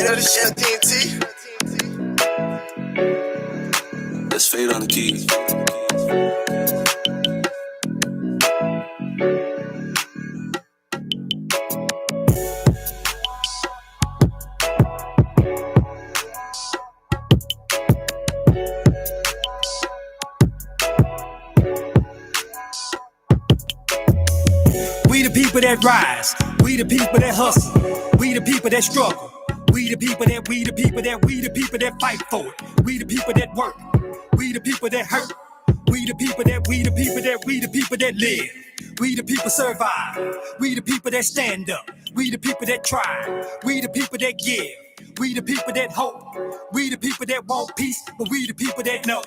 TNT. Let's fade on the keys. We the people that rise, we the people that hustle, we the people that struggle, we the people that fight for it, we the people that work, we the people that hurt, we the people that live, we the people survive, we the people that stand up, we the people that try, we the people that give, we the people that hope, we the people that want peace, but we the people that know.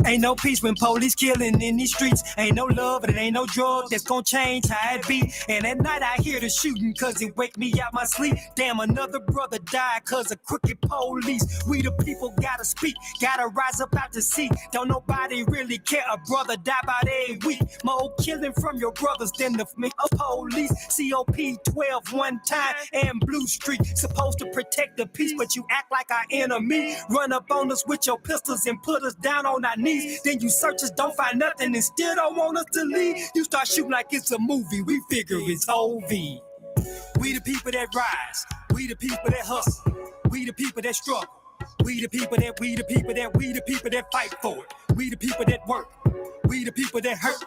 Ain't no peace when police killing in these streets. Ain't no love and it ain't no drug that's gonna change how it be. And at night I hear the shooting cause it wake me out my sleep. Damn, another brother died cause of crooked police. We the people gotta speak, gotta rise up out the seat. Don't nobody really care, a brother die about every week. More killing from your brothers than the police. COP 12 one time and Blue Street. Supposed to protect the peace, but you act like our enemy. Run up on us with your pistols and put us down on our knees. Then you search us, don't find nothing, and still don't want us to leave. You start shooting like it's a movie, we figure it's OV. We the people that rise, we the people that hustle, we the people that struggle, we the people that fight for it, we the people that work, we the people that hurt,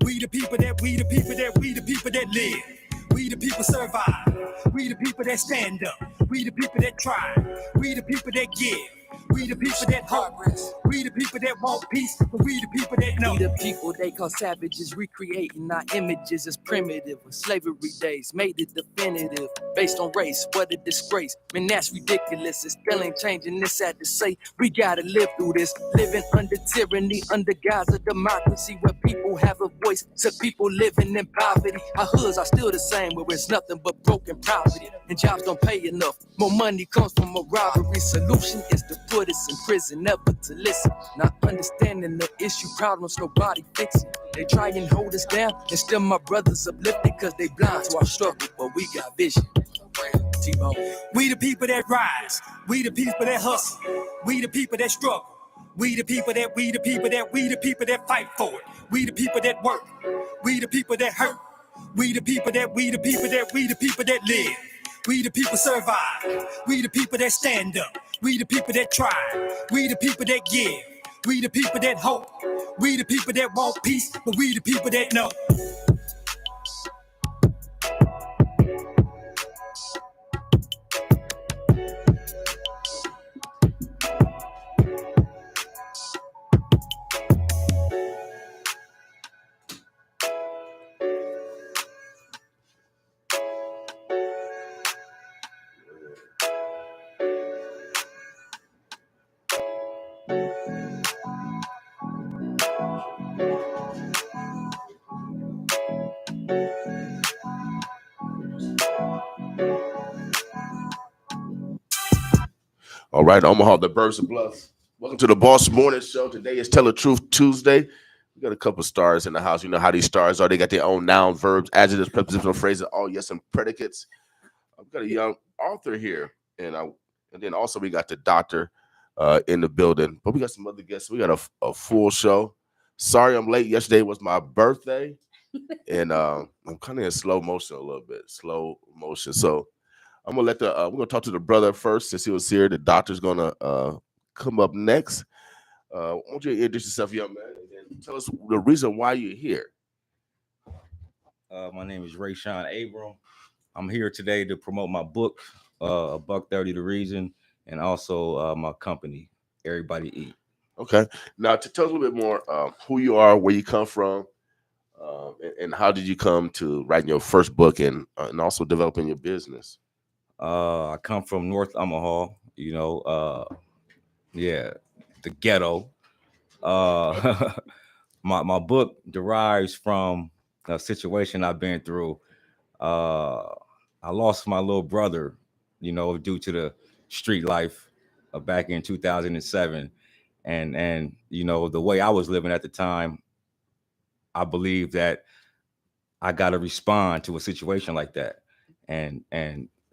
we the people that live, we the people survive, we the people that stand up, we the people that try, we the people that give, we the people that hope, we the people that want peace, but we the people that know. We the people they call savages, recreating our images as primitive. When slavery days made it definitive, based on race, what a disgrace. Man, that's ridiculous, it still ain't changing, it's sad to say. We gotta live through this, living under tyranny, under guise of democracy, where people have a voice, so people living in poverty. Our hoods are still the same, where it's nothing but broken property, and jobs don't pay enough. More money comes from a robbery. Solution is to put us in prison, never to listen. Not understanding the issue, problems nobody fixing. They try and hold us down, and still my brothers uplifted, cause they blind to our struggle, but we got vision. T-Bone. We the people that rise, we the people that hustle, we the people that struggle, we the people that fight for it, we the people that work, we the people that hurt, we the people that live, we the people survive, we the people that stand up, we the people that try, we the people that give, we the people that hope, we the people that want peace, but we the people that know. All right, Omaha, the Birds of Bluff. Welcome to the Boss Morning Show. Today is Tell the Truth Tuesday. We got a couple stars in the house. You know how these stars are. They got their own noun, verbs, adjectives, prepositional phrases, all yes and predicates. I've got a young author here, and then also we got the doctor in the building. But we got some other guests. We got a full show. Sorry I'm late. Yesterday was my birthday, and I'm kind of in slow motion a little bit. Slow motion. So I'm gonna let we're gonna talk to the brother first since he was here. The doctor's gonna come up next. I want you to introduce yourself, young man, and tell us the reason why you're here. My name is Rayshawn Abram. I'm here today to promote my book, $1.30 The Reason, and also my company, Everybody Eat. Okay. Now, to tell us a little bit more who you are, where you come from, and how did you come to writing your first book and also developing your business? I come from North Omaha, the ghetto. My book derives from a situation I've been through. I lost my little brother, due to the street life back in 2007. And the way I was living at the time, I believe that I got to respond to a situation like that. And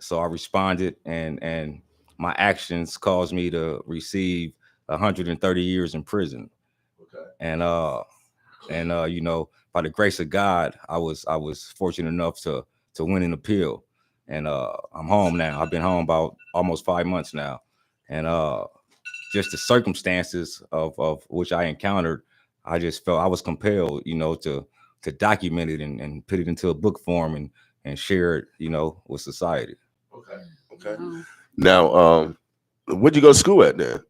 so I responded, and my actions caused me to receive 130 years in prison. Okay. And you know, by the grace of God, I was fortunate enough to win an appeal. And I'm home now. I've been home about almost 5 months now. And just the circumstances of which I encountered, I just felt I was compelled, you know, to document it and put it into a book form and share it, you know, with society. Okay. Okay. Now, where'd you go to school at then?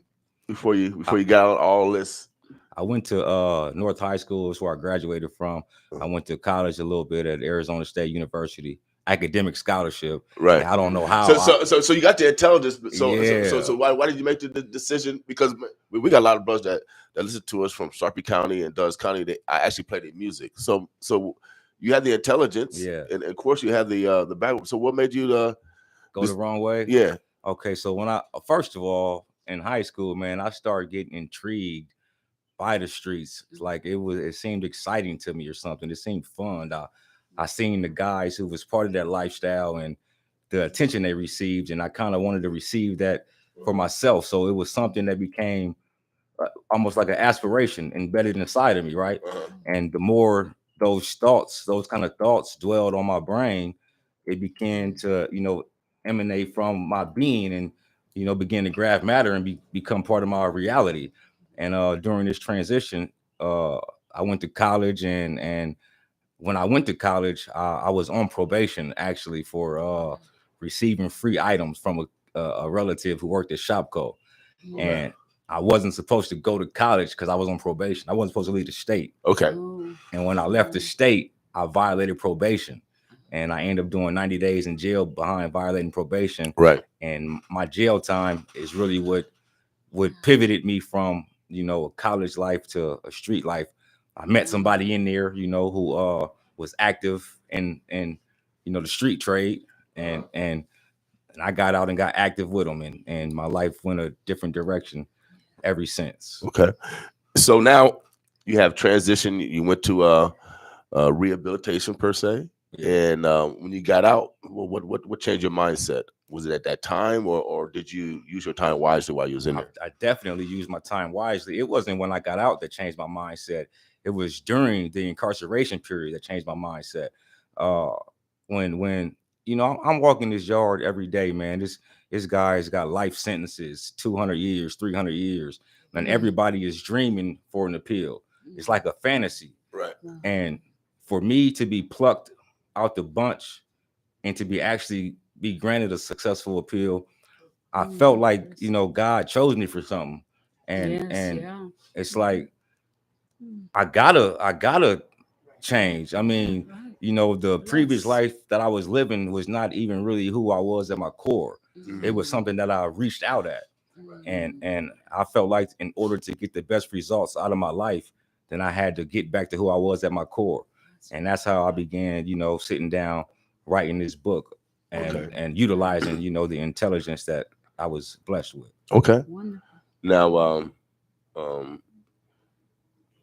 Before you got all this? I went to North High School, is where I graduated from. I went to college a little bit at Arizona State University, academic scholarship. Right. I don't know how. So you got the intelligence. Yeah. So why did you make the decision? Because we got a lot of brothers that listen to us from Sarpy County and Dulles County. I actually play their music. So you had the intelligence. Yeah. And of course you had the background. So what made you go the wrong way? Yeah. Okay. So when first of all, in high school, man, I started getting intrigued by the streets. It's like it seemed exciting to me or something. It seemed fun. I seen the guys who was part of that lifestyle and the attention they received, and I kind of wanted to receive that for myself. So it was something that became almost like an aspiration embedded inside of me, right? And the more those kind of thoughts dwelled on my brain, it began to, you know, emanate from my being and, you know, begin to graph matter and become part of my reality. And during this transition, I went to college, and when I went to college, I was on probation actually for receiving free items from a relative who worked at Shopco, and I wasn't supposed to go to college because I was on probation. I wasn't supposed to leave the state. Okay. And when I left the state, I violated probation, and I ended up doing 90 days in jail behind violating probation. Right. And my jail time is really what pivoted me from, you know, a college life to a street life. I met somebody in there, you know, who was active in you know, the street trade, and I got out and got active with them, and my life went a different direction ever since. Okay. So now you have transition. You went to rehabilitation per se, and when you got out, what changed your mindset? Was it at that time, or did you use your time wisely while you was in there? I definitely used my time wisely. It wasn't when I got out that changed my mindset. It was during the incarceration period that changed my mindset. When you know, I'm walking this yard every day, man. This guy's got life sentences, 200 years, 300 years, and everybody is dreaming for an appeal. It's like a fantasy. Right. And for me to be plucked out the bunch and to be granted a successful appeal, I felt like, you know, God chose me for something. And it's like I gotta change. I mean, you know, the previous life that I was living was not even really who I was at my core. It was something that I reached out at. And I felt like in order to get the best results out of my life, then I had to get back to who I was at my core. And that's how I began, you know, sitting down, writing this book and utilizing, you know, the intelligence that I was blessed with. Okay. Now,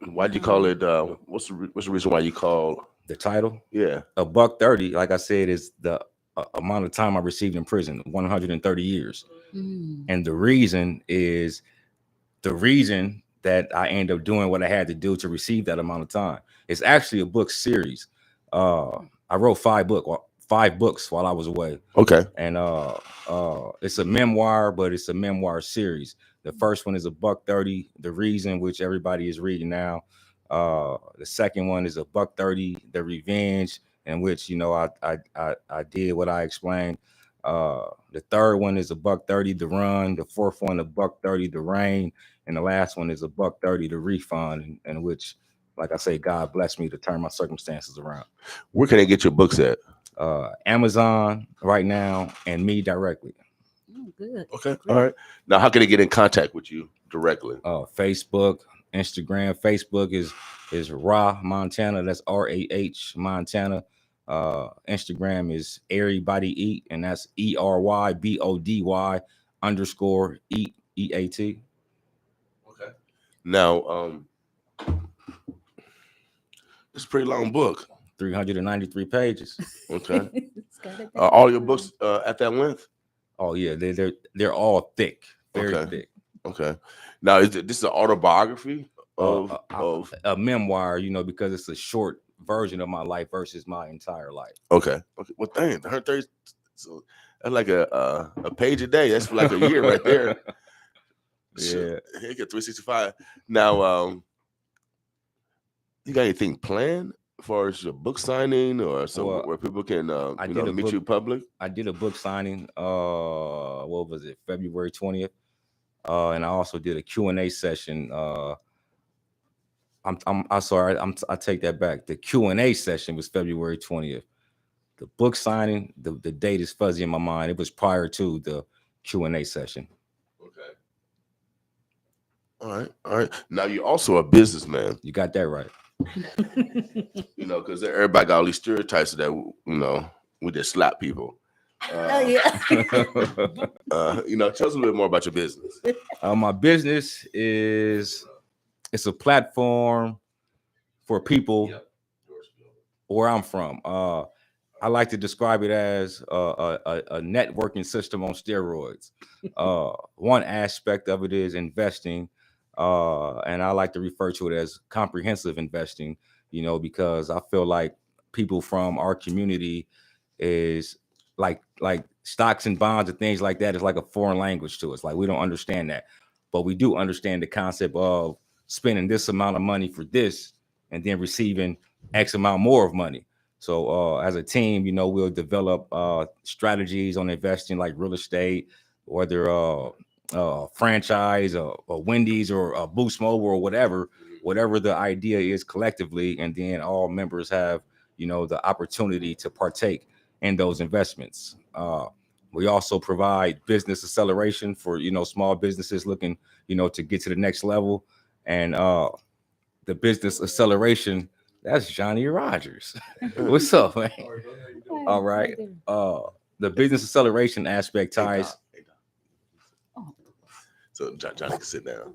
why'd you call it? What's the reason why you call the title? Yeah, $130. Like I said, is the amount of time I received in prison, 130 years. And the reason that I ended up doing what I had to do to receive that amount of time. It's actually a book series. I wrote 5 books while I was away. Okay. And it's a memoir, but it's a memoir series. The first one is $130, The Reason, which everybody is reading now. The second one is $130, The Revenge, in which, you know, I did what I explained. The third one is $130, The Run. The fourth one, $130, The Rain, and the last one is $130, The Refund, in which, like I say, God blessed me to turn my circumstances around. Where can I get your books at? Amazon right now, and me directly. Good. Okay. All right. Now, how can they get in contact with you directly? Facebook, Instagram. Facebook is Rah Montana. That's RAH Montana. Instagram is Everybody Eat, and that's ERYBODY _EAT. Okay. Now, it's a pretty long book. 393 pages. Okay. All your books at that length? Oh yeah, they're all thick, very Okay. thick. Okay. Now, this is an autobiography Uh, of a, a memoir, because it's a short version of my life versus my entire life. Okay. Okay. Well, dang, 130. So that's like a page a day. That's for like a year right there. Yeah. He get 365. Now, you got anything planned as far as your book signing or somewhere Well, where people can I did a meet book. you in public? I did a book signing. What was it? February 20th. And I also did a Q&A session. I'm sorry. I take that back. The Q&A session was February 20th. The book signing, the date is fuzzy in my mind. It was prior to the Q&A session. Okay. All right. All right. Now, you're also a businessman. You got that right. Because everybody got all these stereotypes that we just slap people. Yeah. Tell us a little bit more about your business. My business it's a platform for people where I'm from. I like to describe it as a networking system on steroids. One aspect of it is investing, and I like to refer to it as comprehensive investing. Because I feel like people from our community is like stocks and bonds and things like that is like a foreign language to us. Like we don't understand that, but we do understand the concept of spending this amount of money for this and then receiving X amount more of money. So as a team, we'll develop strategies on investing like real estate, whether franchise or Wendy's or Boost Mobile or whatever the idea is collectively. And then all members have, the opportunity to partake in those investments. We also provide business acceleration for, small businesses looking, to get to the next level. And the business acceleration, that's Johnny Rogers. What's up, man? All right. The business acceleration aspect ties. So Johnny can sit down.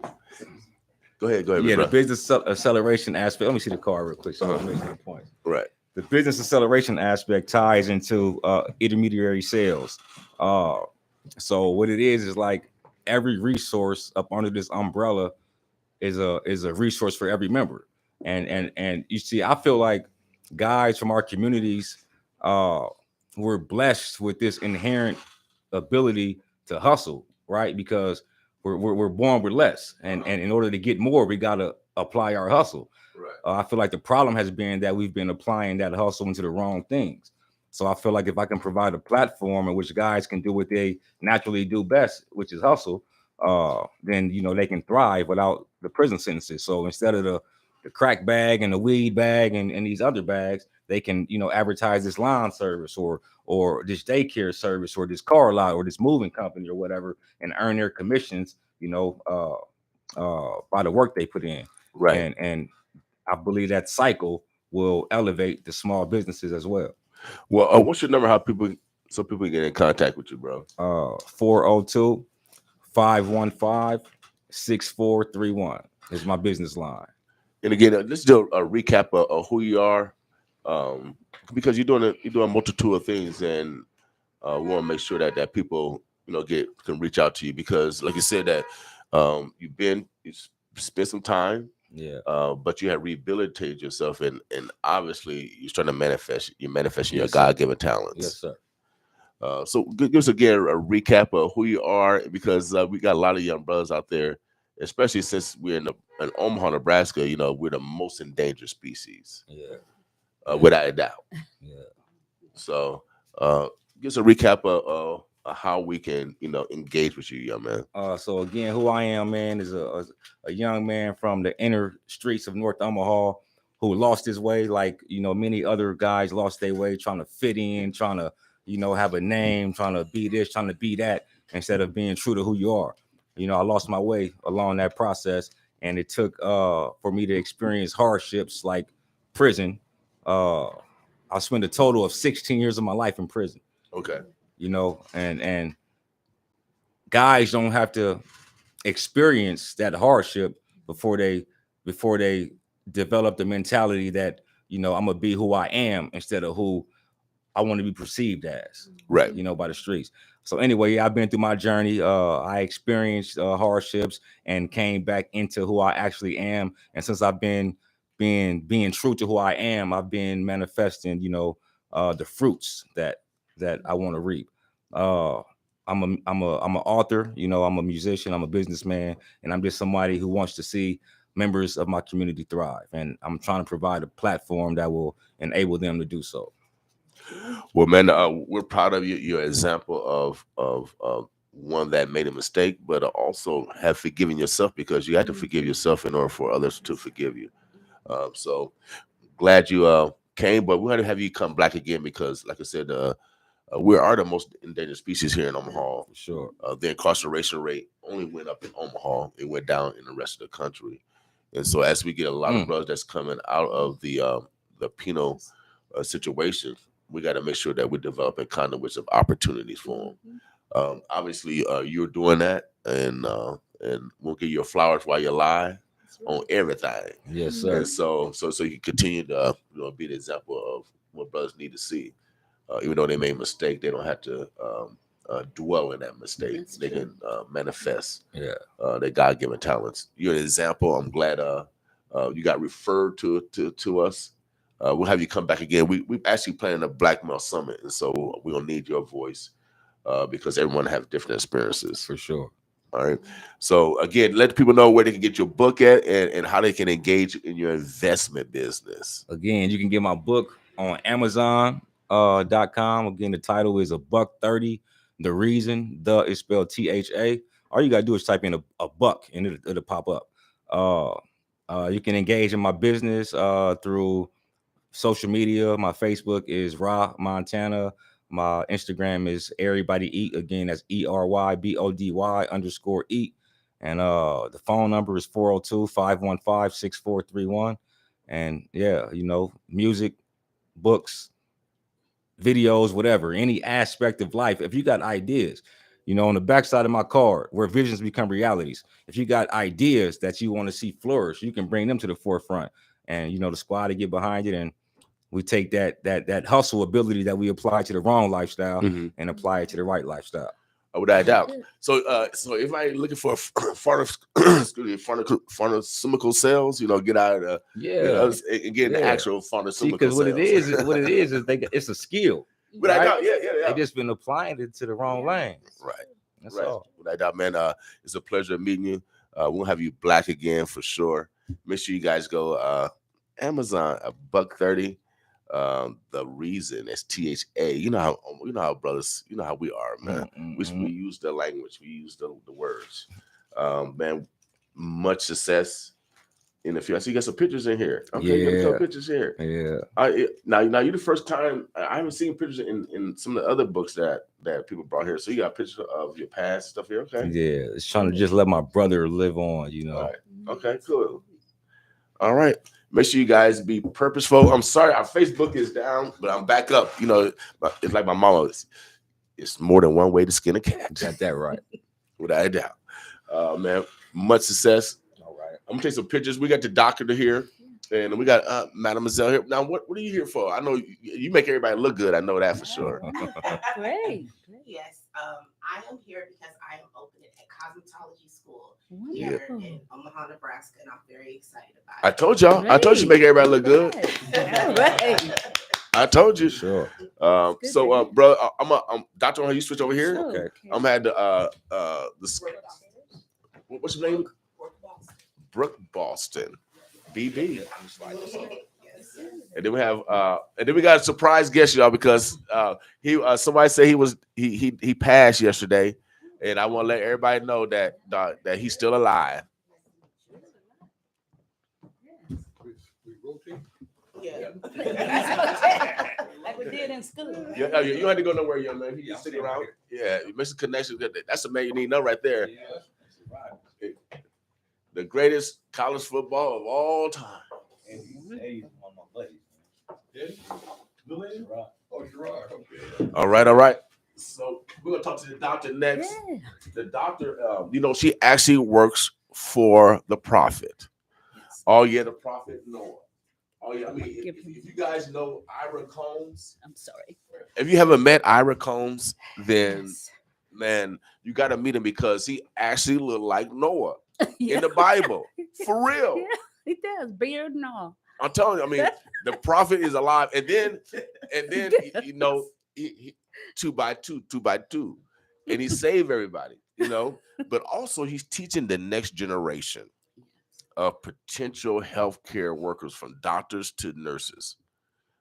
Go ahead, Yeah, bro. the business acceleration aspect. Let me see the card real quick. So I'm making a point. Right. The business acceleration aspect ties into intermediary sales. So what it is like every resource up under this umbrella is a resource for every member. And you see, I feel like guys from our communities, we're blessed with this inherent ability to hustle, right? Because we're born with less, and in order to get more, we gotta apply our hustle. Right. I feel like the problem has been that we've been applying that hustle into the wrong things. So I feel like if I can provide a platform in which guys can do what they naturally do best, which is hustle, then they can thrive without the prison sentences. So instead of the crack bag and the weed bag and these other bags, they can advertise this lawn service or this daycare service or this car lot or this moving company or whatever, and earn their commissions by the work they put in. Right. And I believe that cycle will elevate the small businesses as well. Well, what's your number? So people get in contact with you, bro? 402-515-6431 is my business line. And again, let's do a recap of who you are, because you're doing a multitude of things, and we want to make sure that people can reach out to you, because like you said that you spent some time, but you have rehabilitated yourself, and obviously you're trying to manifesting your God-given talents. Yes, sir. So give us again a recap of who you are, because we got a lot of young brothers out there, especially since we're in Omaha, Nebraska. We're the most endangered species. Without a doubt. Yeah. So give us a recap of how we can engage with you, young man. So again, who I am, man, is a young man from the inner streets of North Omaha who lost his way, like many other guys lost their way, trying to fit in, trying to have a name, trying to be this, trying to be that, instead of being true to who you are. I lost my way along that process, and it took for me to experience hardships like prison. I spent a total of 16 years of my life in prison. Okay. And guys don't have to experience that hardship before they develop the mentality that I'm gonna be who I am instead of who I want to be perceived as, Right. you know, by the streets. So anyway, I've been through my journey. I experienced hardships and came back into who I actually am. And since I've been being true to who I am, I've been manifesting, you know, the fruits that I want to reap. I'm an author, you know, I'm a musician, I'm a businessman, and I'm just somebody who wants to see members of my community thrive. And I'm trying to provide a platform that will enable them to do so. Well, man, we're proud of you. Your example of one that made a mistake, but also have forgiven yourself, because you had to forgive yourself in order for others to forgive you. So glad you came, but we're going to have you come back again, because, like I said, we are the most endangered species here in Omaha. For sure. The incarceration rate only went up in Omaha; it went down in the rest of the country. And so, as we get a lot of brothers that's coming out of the penal situation, we got to make sure that we're developing conduits of opportunities for them. Obviously, you're doing that, and we'll give you your flowers while you lie on everything. Yes, sir. And so you continue to be the example of what brothers need to see. Even though they made a mistake, they don't have to dwell in that mistake. They can manifest their God-given talents. You're an example. I'm glad you got referred to us. We'll have you come back again. We're actually planning a Black Male Summit, and so we're going to need your voice because everyone has different experiences. For sure. All right. So, again, let people know where they can get your book at and how they can engage in your investment business. Again, you can get my book on Amazon.com. Again, the title is $130. The reason, the is spelled THA. All you got to do is type in a buck and it'll pop up. You can engage in my business through social media. My Facebook is Ra Montana. My Instagram is Everybody Eat. Again, that's ERYBODY_eat. And the phone number is 402-515-6431. And yeah, you know, music, books, videos, whatever, any aspect of life. If you got ideas, you know, on the backside of my card, where visions become realities, if you got ideas that you want to see flourish, you can bring them to the forefront, and you know, the squad to get behind it. And we take that hustle ability that we apply to the wrong lifestyle and apply it to the right lifestyle. Without a doubt. So if I looking for pharmaceutical sales, you know, get out of and get the actual pharmaceutical. Because what it is it's a skill. Without right? doubt, yeah. They just been applying it to the wrong lane. Right. That's right. all. Without doubt, man. It's a pleasure meeting you. We'll have you Black again for sure. Make sure you guys go Amazon, $130. The reason is THA. You know how brothers, you know how we are, man. We use the language, we use the words. Man, much success in the field. I see you got some pictures in here. Okay, you got a couple pictures here. Yeah. Now you're the first time I haven't seen pictures in some of the other books that people brought here. So you got pictures of your past stuff here. Okay. Yeah, it's trying to just let my brother live on, you know. All right. Okay, cool. All right. Make sure you guys be purposeful. I'm sorry, our Facebook is down, but I'm back up. You know, it's like my mama. It's more than one way to skin a cat. Got that right. Without a doubt. Man, much success. All right. I'm going to take some pictures. We got the doctor here, and we got Mademoiselle here. Now, what are you here for? I know you make everybody look good. I know that for sure. Great. Yes, I am here because I am opening a cosmetology school here in Omaha, Nebraska, and I'm very excited about it. I told y'all. Great. I told you make everybody look good. Right. I told you. Sure. So, bro, I'm Doctor. How you switch over here? Okay. I'm had the what's your name? Brooke Boston, BB. And then we have we got a surprise guest, y'all, because somebody said he passed yesterday, and I want to let everybody know that he's still alive. Yeah. Like we did in school. Yeah, you don't have to go nowhere, young man. You just stick around. Yeah, you make some connections. That's a man you need to know right there. The greatest college football of all time. All right. So we're gonna talk to the doctor next. Yeah. The doctor, she actually works for the prophet. Oh yeah, the prophet Noah. Oh yeah, I mean, Give if him- you guys know Ira Combs, I'm sorry. if you haven't met Ira Combs, then Yes. man, you got to meet him because he actually looked like Noah Yeah. in the Bible, for real. Yeah, he does. Beard and all. I'm telling you, I mean, the prophet is alive, and then you know, he 2 by 2, and he saved everybody, you know. But also, he's teaching the next generation of potential healthcare workers, from doctors to nurses,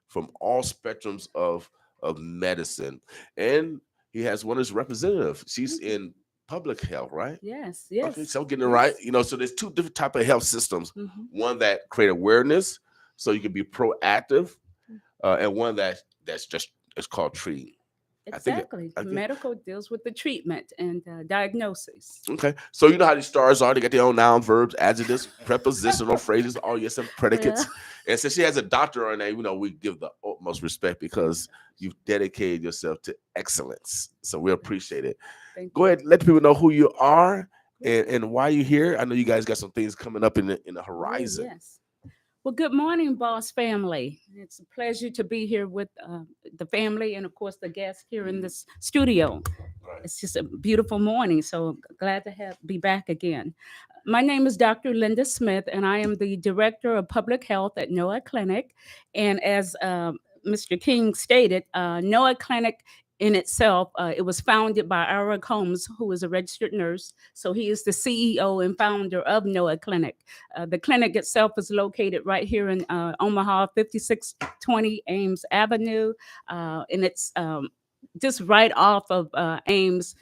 from all spectrums of medicine, and he has one of his representatives. She's in public health, right? Yes, yes. Okay, so I'm getting it right. You know, so there's two different type of health systems. Mhm. One that create awareness, so you can be proactive, and one that's just it's called treating. I think Exactly. I think- Medical deals with the treatment and diagnosis. Okay, so you know how these stars are. They got their own noun, verbs, adjectives, prepositional phrases, all yes, and predicates. And since she has a doctor on her name, you know, we give the utmost respect because you've dedicated yourself to excellence. So we appreciate it. Thank Go ahead, let the people know who you are and why you're here. I know you guys got some things coming up in the Oh, horizon. yes. Well, good morning, boss family. It's a pleasure to be here with the family and, of course, the guests here in this studio. Right. It's just a beautiful morning, so glad to be back again. My name is Dr. Linda Smith, and I am the Director of Public Health at NOAA Clinic. And as Mr. King stated, NOAA Clinic in itself, it was founded by Ira Combs, who is a registered nurse. So he is the CEO and founder of NOAA Clinic. The clinic itself is located right here in Omaha, 5620 Ames Avenue, and it's just right off of Ames,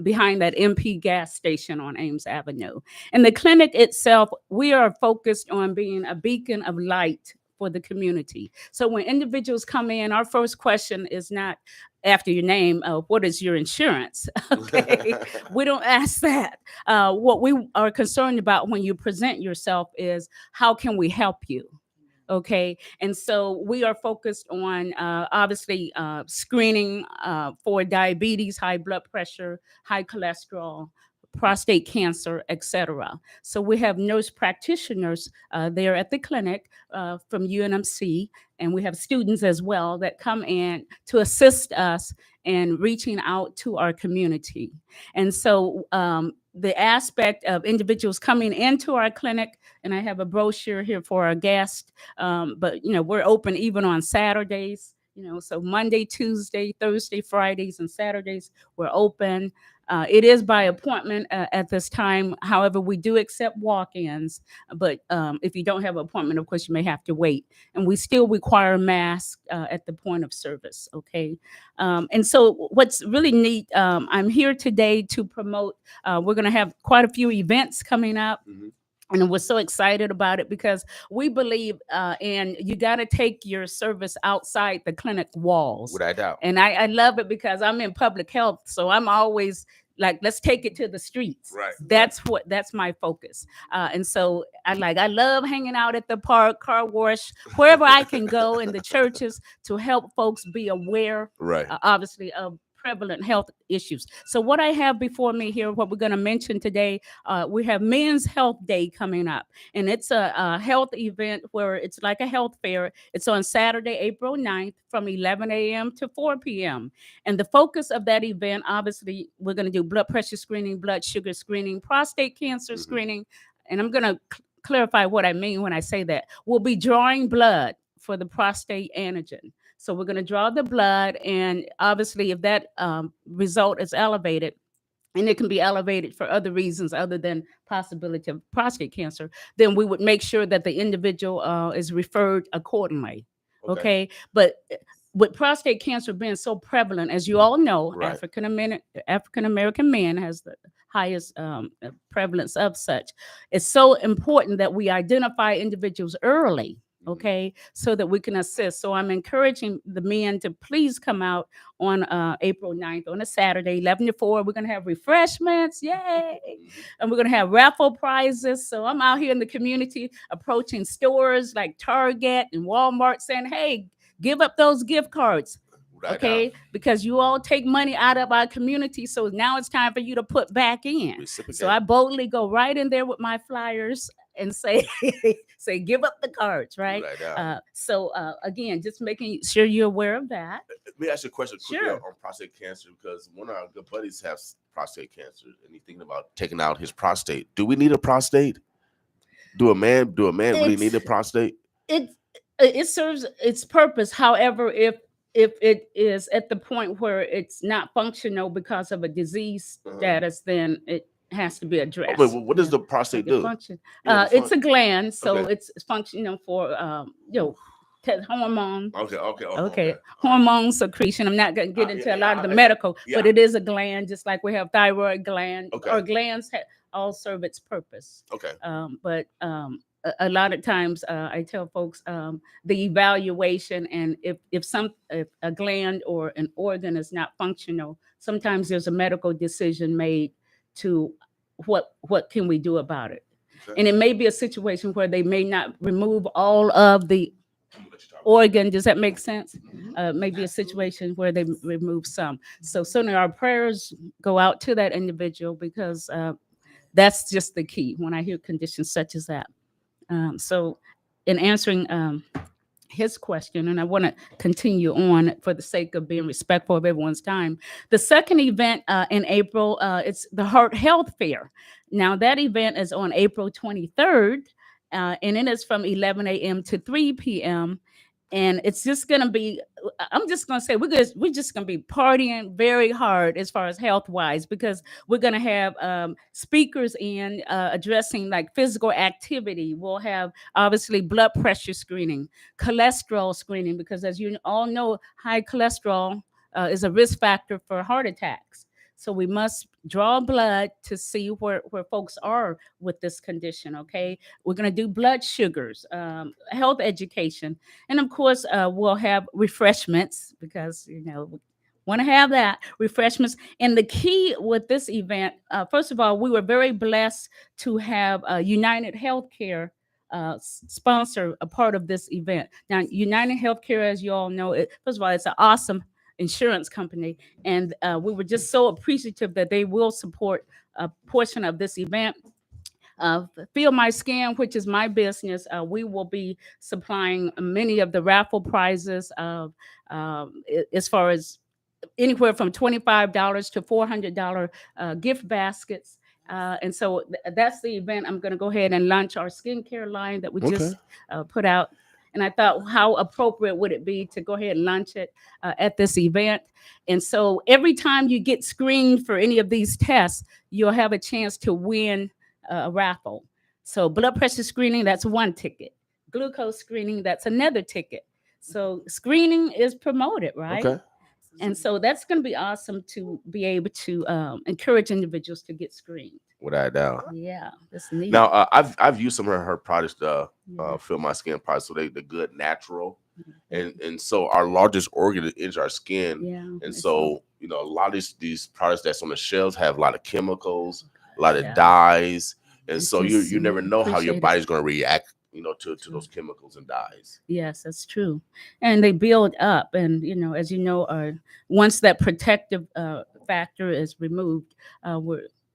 behind that MP gas station on Ames Avenue. And the clinic itself, we are focused on being a beacon of light for the community. So when individuals come in, our first question is not after your name, what is your insurance? Okay, we don't ask that. What we are concerned about when you present yourself is how can we help you? Okay, and so we are focused on obviously screening for diabetes, high blood pressure, high cholesterol, prostate cancer, etc. So we have nurse practitioners there at the clinic from UNMC, and we have students as well that come in to assist us in reaching out to our community. And so the aspect of individuals coming into our clinic, and I have a brochure here for our guest, but you know, we're open even on Saturdays. You know, so Monday, Tuesday, Thursday, Fridays, and Saturdays we're open. It is by appointment at this time. However, we do accept walk-ins, but if you don't have an appointment, of course, you may have to wait. And we still require masks at the point of service, okay? And so what's really neat, I'm here today to promote, we're gonna have quite a few events coming up. Mhm. And we're so excited about it because we believe in you got to take your service outside the clinic walls. Without doubt. And I love it because I'm in public health. So I'm always like, let's take it to the streets. Right. That's my focus. And so I love hanging out at the park, car wash, wherever I can go in the churches to help folks be aware, Right. obviously, of prevalent health issues. So what I have before me here, what we're going to mention today, we have Men's Health Day coming up, and it's a health event where it's like a health fair. It's on Saturday, April 9th from 11 a.m. to 4 p.m. And the focus of that event, obviously, we're going to do blood pressure screening, blood sugar screening, prostate cancer screening, and I'm going to clarify what I mean when I say that. We'll be drawing blood for the prostate antigen. So we're going to draw the blood, and obviously if that result is elevated, and it can be elevated for other reasons other than possibility of prostate cancer, then we would make sure that the individual is referred accordingly. Okay. But with prostate cancer being so prevalent, as you all know, Right. African American men has the highest prevalence of such. It's so important that we identify individuals early, okay, so that we can assist. So I'm encouraging the men to please come out on April 9th on a Saturday, 11 to 4. We're going to have refreshments, yay, and we're going to have raffle prizes. So I'm out here in the community approaching stores like Target and Walmart saying, hey, give up those gift cards. Without Okay, doubt. because you all take money out of our community, so now it's time for you to put back in. Reciprocate. So I boldly go right in there with my flyers and say, give up the cards, right? Right now. So again, just making sure you're aware of that. Let me ask you a question quickly Sure. on prostate cancer, because one of our good buddies has prostate cancer and he's thinking about taking out his prostate. Do we need a prostate? Do a man really need a prostate? It serves its purpose. However, if it is at the point where it's not functional because of a disease status, then it has to be addressed. Oh, what does the prostate do? Function. It's a gland, so it's functional for hormone. Okay. Hormone secretion. I'm not going to get into a lot of the medical, but it is a gland, just like we have thyroid gland. Or glands all serve its purpose. Okay. But a lot of times I tell folks the evaluation, and if a gland or an organ is not functional, sometimes there's a medical decision made to what can we do about it. Okay. And it may be a situation where they may not remove all of the organ. Does that make sense? Maybe a situation where they remove some. So certainly our prayers go out to that individual, because that's just the key when I hear conditions such as that. So in answering his question, and I want to continue on for the sake of being respectful of everyone's time, the second event in April, it's the Heart Health Fair. Now that event is on April 23rd, and it is from 11 a.m. to 3 p.m. And it's just going to be, I'm just going to say, we're just going to be partying very hard as far as health wise, because we're going to have speakers in addressing like physical activity. We'll have obviously blood pressure screening, cholesterol screening, because as you all know, high cholesterol is a risk factor for heart attacks. So we must draw blood to see where folks are with this condition, okay? We're going to do blood sugars, health education. And of course, we'll have refreshments, because, we want to have that, refreshments. And the key with this event, first of all, we were very blessed to have United Healthcare sponsor a part of this event. Now, United Healthcare, as you all know, first of all, it's an awesome insurance company, and we were just so appreciative that they will support a portion of this event. Feel My Skin, which is my business, we will be supplying many of the raffle prizes of as far as anywhere from $25 to $400 gift baskets. And so that's the event. I'm going to go ahead and launch our skincare line that we just put out. And I thought, how appropriate would it be to go ahead and launch it at this event? And so every time you get screened for any of these tests, you'll have a chance to win a raffle. So blood pressure screening, that's one ticket. Glucose screening, that's another ticket. So screening is promoted, right? Okay. And so that's going to be awesome to be able to encourage individuals to get screened. Without a doubt. Yeah, that's neat. Now, I've used some of her products, Feel My Skin products, so they're good natural, and so our largest organ is our skin, and so a lot of these products that's on the shelves have a lot of chemicals, a lot of dyes, and so you never know how your body's going to react, to those chemicals and dyes. Yes, that's true, and they build up, and as you know, once that protective factor is removed,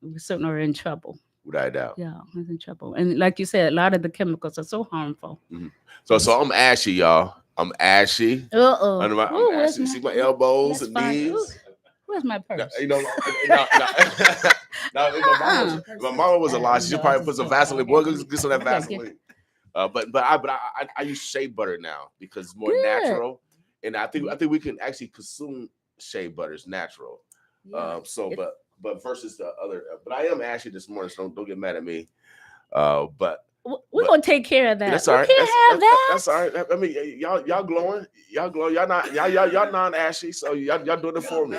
we certainly are in trouble. Without a doubt. Yeah, we're in trouble. And like you said, a lot of the chemicals are so harmful. Mm-hmm. So I'm ashy, y'all. I'm ashy. Uh-oh. I'm ashy. See my elbows and knees. Ooh, where's my purse? My mama was alive. She probably put some Vaseline. Boy, get some of that Vaseline. But I use shea butter now because it's more natural. And I think we can actually consume shea butter. It's natural. Yeah. But versus the other, but I am ashy this morning, so don't get mad at me. But we're gonna take care of that. That's all right. That's all right. I mean, y'all glowing. Y'all non-ashy, so y'all doing it for me.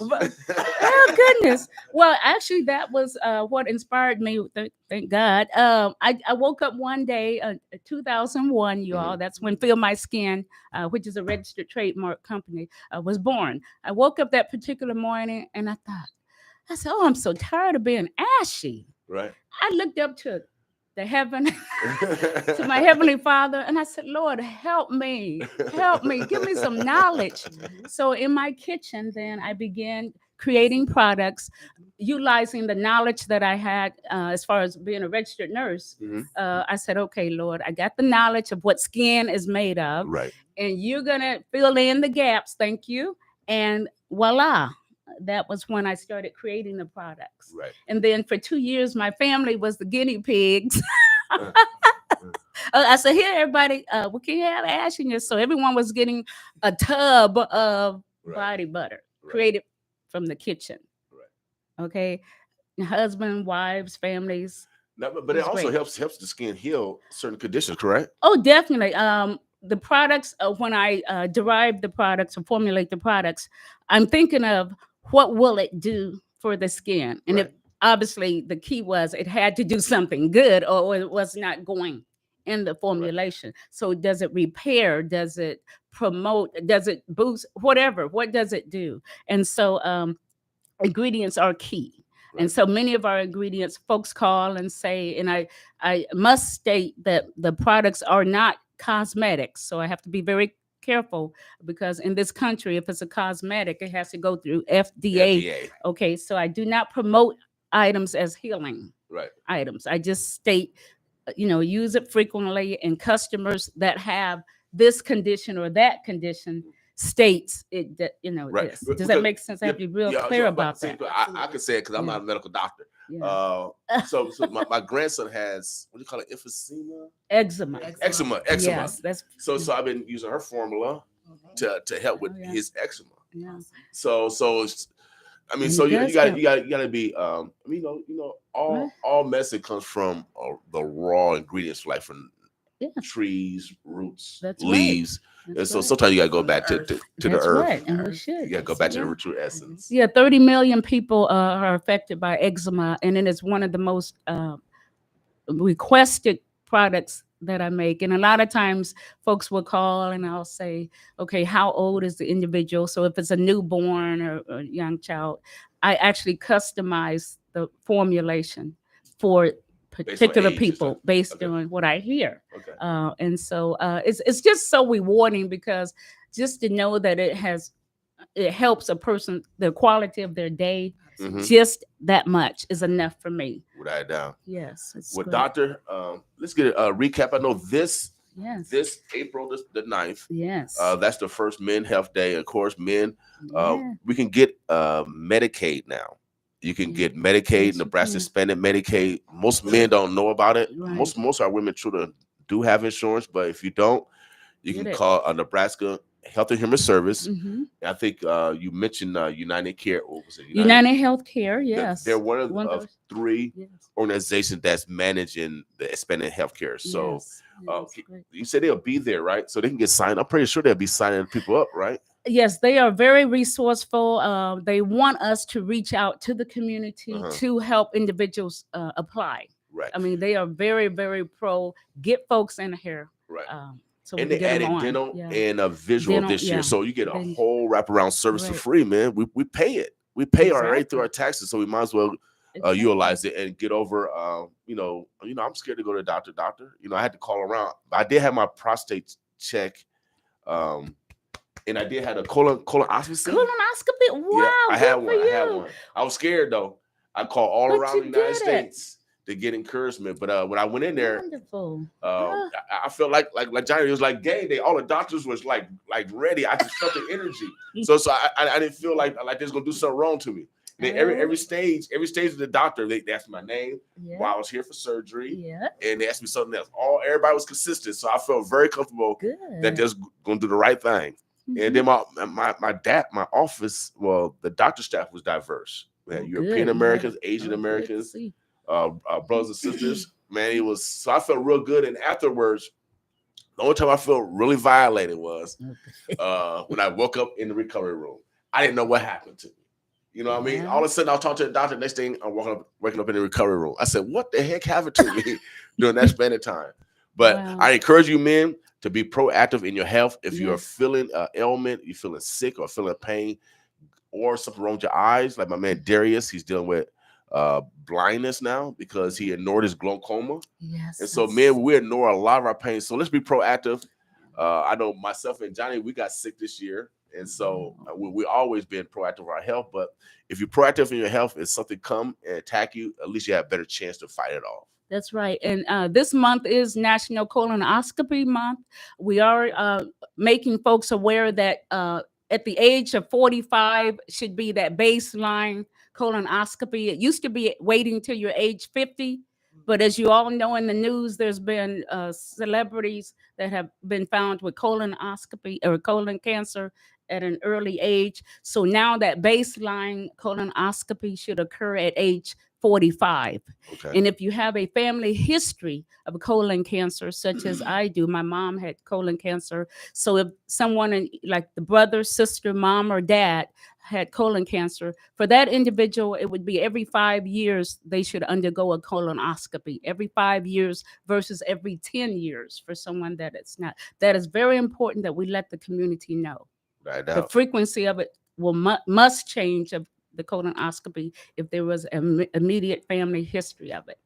Oh goodness. Well, actually, that was what inspired me. Thank God. I woke up one day, 2001, you all. That's when Feel My Skin, which is a registered trademark company, was born. I woke up that particular morning, and I said, "Oh, I'm so tired of being ashy." Right. I looked up to the heaven, to my heavenly Father, and I said, "Lord, help me, give me some knowledge." So in my kitchen, then I began creating products, utilizing the knowledge that I had as far as being a registered nurse. I said, okay, Lord, I got the knowledge of what skin is made of, Right. and you're gonna fill in the gaps. Thank you. And voila, that was when I started creating the products. Right. And then for 2 years, my family was the guinea pigs. I said, here, everybody, we can have ash in here. So everyone was getting a tub of body butter created from the kitchen. Right. Okay. Husband, wives, families. No, but it also helps the skin heal certain conditions, correct? Oh, definitely. The products, when I derive the products or formulate the products, I'm thinking of what will it do for the skin. And if obviously the key was it had to do something good, or it was not going in the formulation. So does it repair? Does it promote? Does it boost? Whatever. What does it do? And so ingredients are key. And so many of our ingredients, folks call and say, and I must state that the products are not cosmetics. So I have to be very careful, because in this country, if it's a cosmetic, it has to go through FDA. Okay, so I do not promote items as healing items. I just state, use it frequently, and customers that have this condition or that condition states it, this. Does that make sense? I have to be real clear about that. I can say it because I'm not a medical doctor. So my grandson has, what do you call it, emphysema? Eczema. Yes, so I've been using her formula to help with his eczema. So I mean, so you gotta be all medicine comes from the raw ingredients, like from trees, roots, leaves. And so sometimes you gotta go back to the earth. Right. And we should. You gotta go back to the true essence. 30 million people are affected by eczema, and it is one of the most requested products that I make. And a lot of times folks will call and I'll say, okay, how old is the individual? So if it's a newborn or a young child, I actually customize the formulation for particular people based on what I hear. And so it's just so rewarding, because just to know that it helps a person, the quality of their day, just that much is enough for me. Write it down. Yes. Well, Doctor, let's get a recap. I know this April the 9th. Yes. That's the first Men Health Day. Of course, men, we can get Medicaid now. You can get Medicaid, Nebraska Expanded Medicaid. Most men don't know about it. Most of our women children do have insurance, but if you don't, you can call a Nebraska Health and Human Service. I think you mentioned United Care. What was it? United Healthcare, yes. They're one of three organizations that's managing the expanded healthcare. So you said they'll be there, right? So they can get signed. I'm pretty sure they'll be signing people up, right? Yes, they are very resourceful. They want us to reach out to the community to help individuals apply. Right. I mean, they are very, very pro get folks in here. Right. So and they added dental and a visual this year. So you get a whole wraparound service for free, man. We pay it. We pay our right through our taxes, so we might as well utilize it and get over. I'm scared to go to the doctor. I had to call around. But I did have my prostate check. And I did have a colonoscopy. Colonoscopy? Wow. Yeah, I had one. I was scared though. I called all around the United States to get encouragement. But when I went in there, I felt like Johnny, it was like game day. All the doctors was like ready. I just felt the energy. So I didn't feel like they're gonna do something wrong to me. Then every stage of the doctor, they asked my name, why I was here for surgery, and they asked me something else. Everybody was consistent, so I felt very comfortable that they're gonna do the right thing. And then my office, the doctor staff was diverse. We had European Americans, Asian Americans, brothers and sisters. Man, so I felt real good. And afterwards, the only time I felt really violated was when I woke up in the recovery room. I didn't know what happened to me. You know what I mean? All of a sudden, I'll talk to the doctor. Next thing, I'm waking up in the recovery room. I said, what the heck happened to me during that span of time? But I encourage you, men, to be proactive in your health. If you're feeling ailment, you're feeling sick or feeling pain or something wrong with your eyes, like my man Darius, he's dealing with blindness now because he ignored his glaucoma. And so, men, we ignore a lot of our pain. So let's be proactive. I know myself and Johnny, we got sick this year. And so we always been proactive in our health. But if you're proactive in your health and something come and attack you, at least you have a better chance to fight it off. That's right. And this month is National Colonoscopy Month. We are making folks aware that at the age of 45 should be that baseline colonoscopy. It used to be waiting till you're age 50. But as you all know in the news, there's been celebrities that have been found with colonoscopy or colon cancer at an early age. So now that baseline colonoscopy should occur at age 45. Okay. And if you have a family history of colon cancer, such as I do, my mom had colon cancer. So if someone like the brother, sister, mom, or dad had colon cancer, for that individual, it would be every 5 years they should undergo a colonoscopy, every 5 years versus every 10 years for someone that it's not. That is very important that we let the community know. Right The now. frequency of it must change of the colonoscopy if there was an immediate family history of it.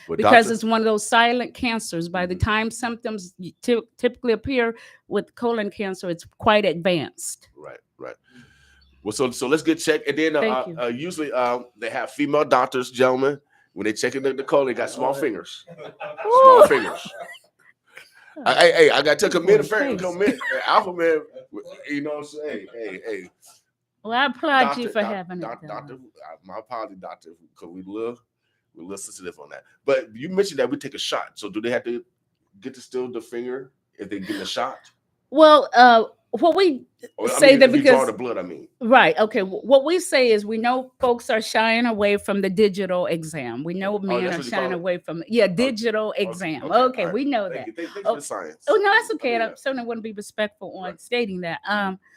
Well, Because doctor, it's one of those silent cancers. By the time symptoms typically appear with colon cancer, it's quite advanced. right. Well, so let's get checked. And then Thank you. usually they have female doctors, gentlemen, when they check in the colon, they got small fingers. Small fingers. I got to commit a favor. Commit Alpha Man. You know what I'm saying? Hey. Well, I applaud Doctor, you for having it. Doctor, my apology, doctor, because we're a little sensitive on that. But you mentioned that we take a shot. So do they have to get to still the finger if they get a shot? Well, what we say that if you because draw the blood, I mean. Right. Okay. What we say is we know folks are shying away from the digital exam. We know men that's are what you shying call it? away from digital exam. Okay, all right. we know Thank that. you. Thank you for the science. Oh no, that's okay. I mean, I certainly wouldn't be respectful on stating that.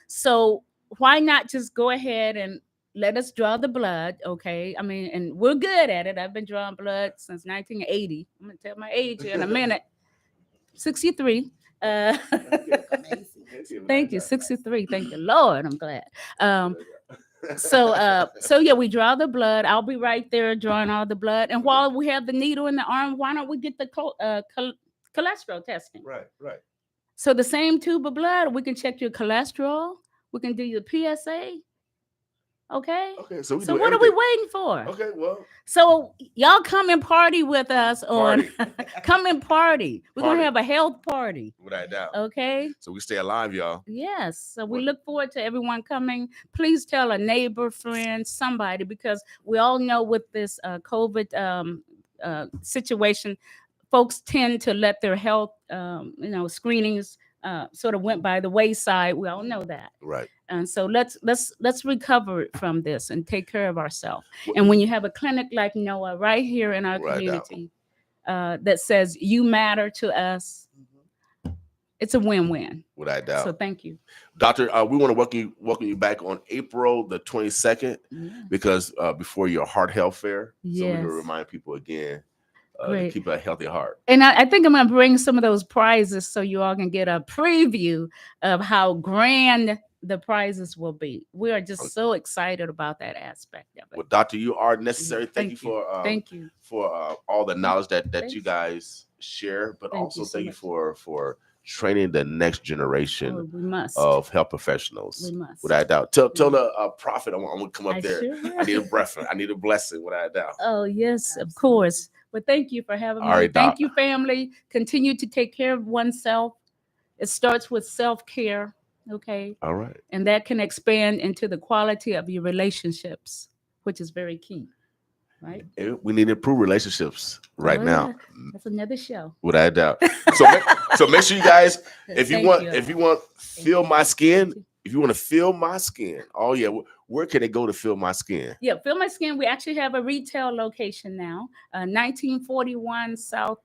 So why not just go ahead and let us draw the blood? Okay. I mean, and we're good at it. I've been drawing blood since 1980. I'm gonna tell my age here in a minute. 63. Thank you, 63. Thank you, Lord. I'm glad. So yeah, we draw the blood. I'll be right there drawing all the blood. And while we have the needle in the arm, why don't we get the cholesterol testing? Right. So the same tube of blood, we can check your cholesterol. We can do your PSA. Okay. So what are we waiting for? Okay, well. So y'all come and party with us on come and party. We're gonna have a health party. Without doubt. Okay. So we stay alive, y'all. Yes. So we look forward to everyone coming. Please tell a neighbor, friend, somebody, because we all know with this COVID situation, folks tend to let their health screenings sort of went by the wayside. We all know that. Right. And so let's recover from this and take care of ourselves. And when you have a clinic like NOAA right here in our community that says you matter to us, it's a win-win. Without doubt. So thank you. Doctor, we want to welcome you back on April the 22nd because before your heart health fair. Yes. So we're going to remind people again to keep a healthy heart. And I think I'm going to bring some of those prizes so you all can get a preview of how grand the prizes will be. We are just so excited about that aspect of it. Well, Doctor, you are necessary. Thank you for all the knowledge that you guys share, but also thank you for training the next generation of health professionals. We must. Without doubt. Tell the prophet I'm gonna come up there. Sure. I need a breath. I need a blessing. Without doubt. Oh yes, of course. Well, thank you for having me. Right, thank you, family. Continue to take care of oneself. It starts with self-care. Okay. All right. And that can expand into the quality of your relationships, which is very key. Right. We need to improve relationships now. That's another show. Without doubt. So make sure you guys, if you want feel my skin, if you want to feel my skin, where can they go to feel my skin? Yeah, Feel My Skin. We actually have a retail location now, 1941 South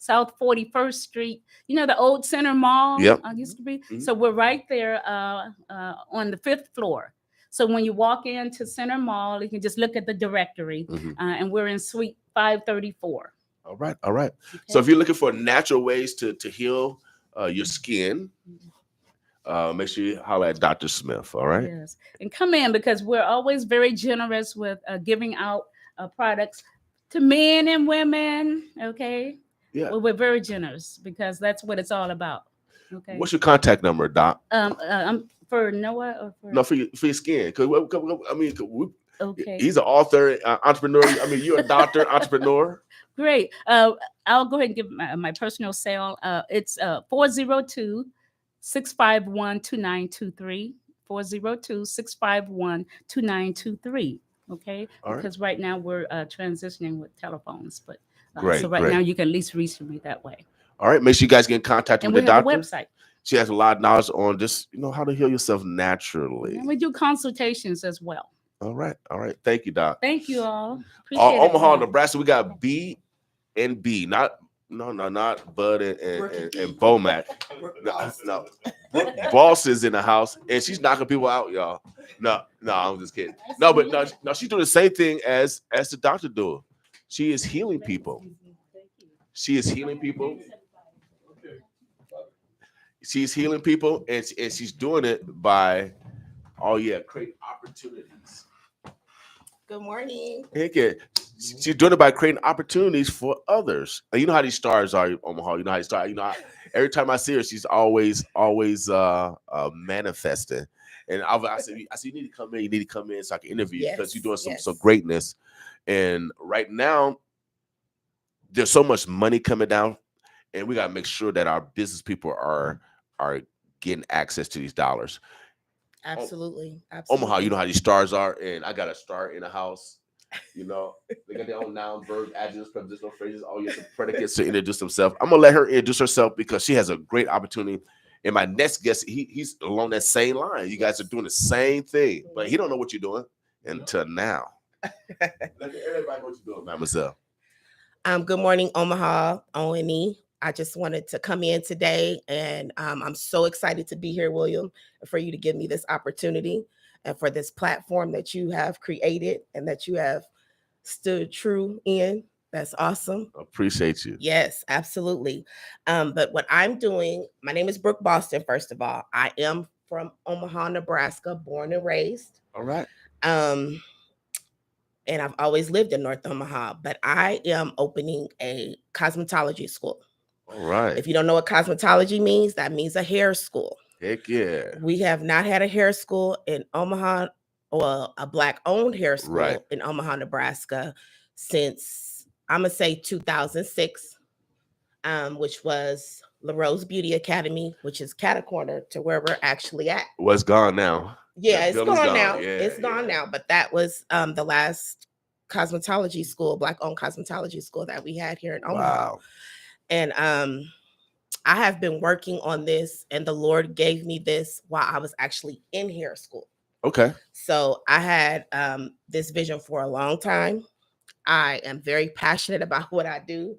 41st Street. You know the old Center Mall used to be. Mm-hmm. So we're right there on the 5th floor. So when you walk into Center Mall, you can just look at the directory, and we're in Suite 534. All right. Okay. So if you're looking for natural ways to heal your skin, make sure you holler at Dr. Smith. All right. Yes, and come in because we're always very generous with giving out products to men and women. Okay. Yeah. Well, we're very generous because that's what it's all about. Okay. What's your contact number, Doc? For Noah or for? No, for your skin. Cause I mean, Okay. he's an author, entrepreneur. I mean, you're a doctor, entrepreneur. Great. I'll go ahead and give my personal cell. It's 402-651-2923. 402-651-2923. Okay. All right. Because right now we're transitioning with telephones, but Great, so right great. now you can at least reach me that way. All right. Make sure you guys get in contact And with we the have doctor. a website. She has a lot of knowledge on just how to heal yourself naturally. And we do consultations as well. All right. All right. Thank you, Doc. Thank you all. Appreciate it. Omaha, Nebraska, we got B and B. Not Bud and Bomac. No. Boss is in the house and she's knocking people out, y'all. No, I'm just kidding. No, she's doing the same thing as the doctor do. She is healing people. She is healing people. She's healing people, and she's doing it by, creating opportunities. Good morning. Heck yeah. She's doing it by creating opportunities for others. And you know how these stars are, Omaha. You know how they start. Every time I see her, she's always manifesting. And I said, you need to come in. You need to come in so I can interview you because you're doing some greatness. And right now, there's so much money coming down, and we got to make sure that our business people are getting access to these dollars. Absolutely. Omaha, you know how these stars are, and I got a star in the house. They got their own noun, verb, adjectives, prepositional phrases, all your predicates to introduce themselves. I'm gonna let her introduce herself because she has a great opportunity. And my next guest, he's along that same line. You guys are doing the same thing, but he don't know what you're doing until now. Let everybody know what you're doing, mademoiselle. Good morning, Omaha, O&E. I just wanted to come in today, and I'm so excited to be here, William, for you to give me this opportunity and for this platform that you have created and that you have stood true in. That's awesome. Appreciate you. Yes, absolutely. But what I'm doing, my name is Brooke Boston, first of all. I am from Omaha, Nebraska, born and raised. All right. And I've always lived in North Omaha, but I am opening a cosmetology school. All right. If you don't know what cosmetology means, that means a hair school. Heck yeah. We have not had a hair school in Omaha, or a Black-owned hair school in Omaha, Nebraska, since I'm going to say 2006, which was Larose Beauty Academy, which is cat-a-corner to where we're actually at. Well, it's gone now. Yeah, it's gone now. It's gone now. But that was the last cosmetology school, Black-owned cosmetology school that we had here in Omaha. Wow. And I have been working on this, and the Lord gave me this while I was actually in hair school. Okay. So I had this vision for a long time. I am very passionate about what I do.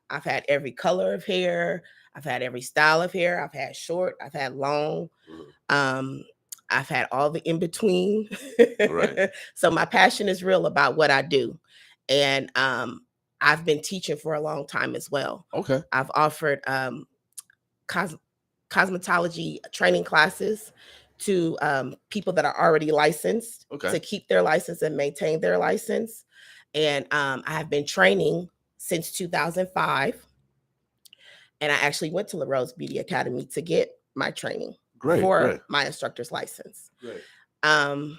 I've had every color of hair. I've had every style of hair. I've had short. I've had long. I've had all the in between. Right. So my passion is real about what I do. And I've been teaching for a long time as well. Okay. I've offered cosmetology training classes to people that are already licensed to keep their license and maintain their license. And I have been training since 2005. And I actually went to Larose Beauty Academy to get my training for my instructor's license. Great. And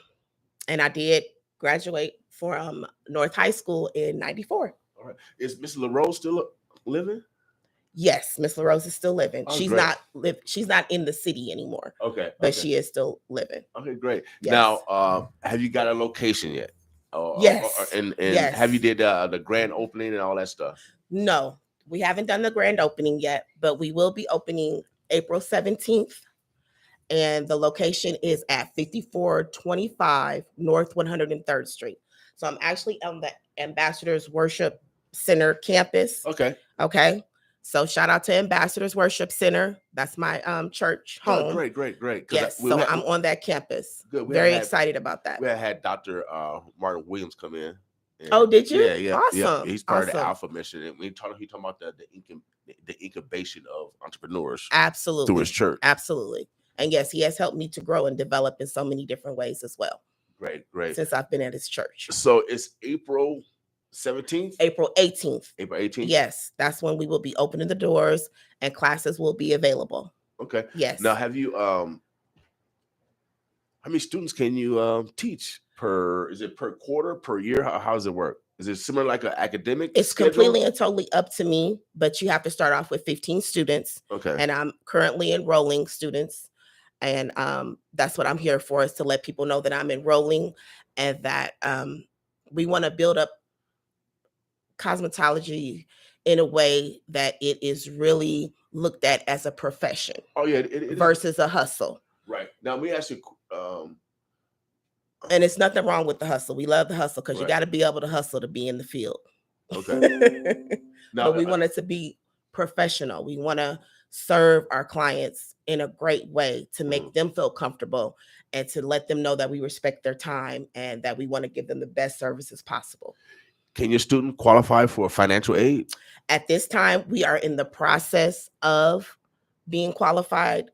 I did graduate from North High School in 94. All right. Is Miss Larose still living? Yes, Miss Larose is still living. Oh, she's great. She's not in the city anymore. Okay. But she is still living. Okay, great. Yes. Now, have you got a location yet? Yes. And yes. Have you did the grand opening and all that stuff? No, we haven't done the grand opening yet, but we will be opening April 17th. And the location is at 5425 North 103rd Street. So I'm actually on the Ambassadors Worship Center campus. Okay. Okay. So shout out to Ambassadors Worship Center. That's my church home. Oh, great. Yes. So I'm on that campus. Good. Very excited about that. We had Dr. Martin Williams come in. Oh, did you? Yeah. Awesome. Yeah. He's part of the Alpha Mission. And he talking about the incubation of entrepreneurs. Absolutely. Through his church. Absolutely. And yes, he has helped me to grow and develop in so many different ways as well. Great. Since I've been at his church. So it's April 17th? April 18th. April 18th? Yes. That's when we will be opening the doors and classes will be available. Okay. Yes. Now, have you How many students can you teach per? Is it per quarter, per year? How does it work? Is it similar like an academic? It's schedule? completely and totally up to me, but you have to start off with 15 students. Okay. And I'm currently enrolling students. And that's what I'm here for, is to let people know that I'm enrolling and that we want to build up cosmetology in a way that it is really looked at as a profession. Oh, yeah. It versus a hustle. Right. Now, let me ask you. And it's nothing wrong with the hustle. We love the hustle because Right. you got to be able to hustle to be in the field. Okay. Now, But we want it to be professional. We want to serve our clients in a great way to make them feel comfortable and to let them know that we respect their time and that we want to give them the best services possible. Can your student qualify for financial aid? At this time, we are in the process of being qualified.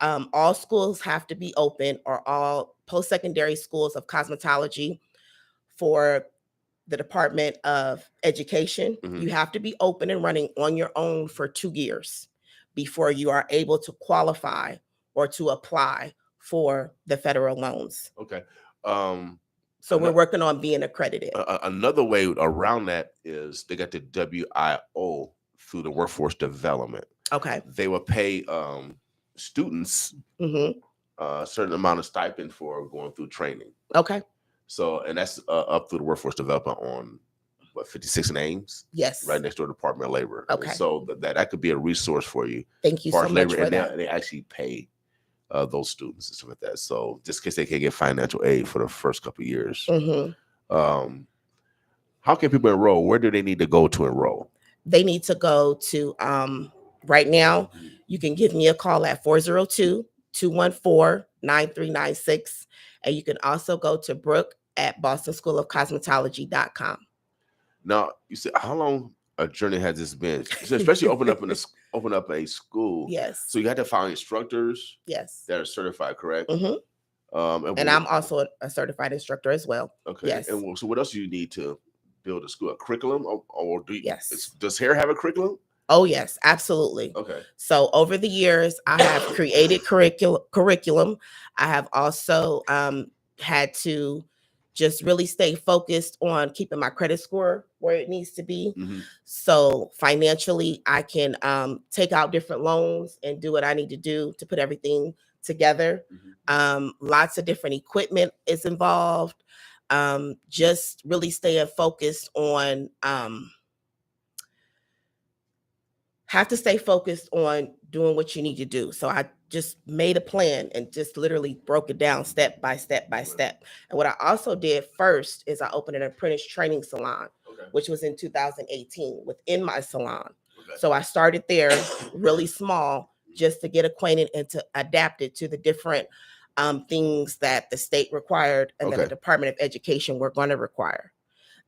All schools have to be open, or all post-secondary schools of cosmetology for the Department of Education. You have to be open and running on your own for 2 years before you are able to qualify or to apply for the federal loans. Okay. So we're working on being accredited. Another way around that is they got the WIO through the Workforce Development. Okay. They will pay students a certain amount of stipend for going through training. Okay. So, and that's up through the Workforce Development on what, 56 and Ames? Yes. Right next door to the Department of Labor. Okay. And so that could be a resource for you. Thank you so much for that. And they actually pay those students and stuff like that. So just in case they can't get financial aid for the first couple of years. How can people enroll? Where do they need to go to enroll? They need to go to, right now, you can give me a call at 402-214-9396. And you can also go to Brooke at bostonschoolofcosmetology.com. Now, you said, how long a journey has this been? So especially open up a school. Yes. So you had to find instructors. Yes. That are certified, correct? And I'm also a certified instructor as well. Okay. Yes. And so what else do you need to build a school? A curriculum? Or do you, Yes. Does hair have a curriculum? Oh, yes, absolutely. Okay. So over the years, I have created curriculum. I have also had to just really stay focused on keeping my credit score where it needs to be. So financially, I can take out different loans and do what I need to do to put everything together. Lots of different equipment is involved. Just really staying focused on have to stay focused on doing what you need to do. So I just made a plan and just literally broke it down step by step by step. And what I also did first is I opened an apprentice training salon, which was in 2018 within my salon. So I started there really small just to get acquainted and to adapt it to the different things that the state required and that the Department of Education were going to require.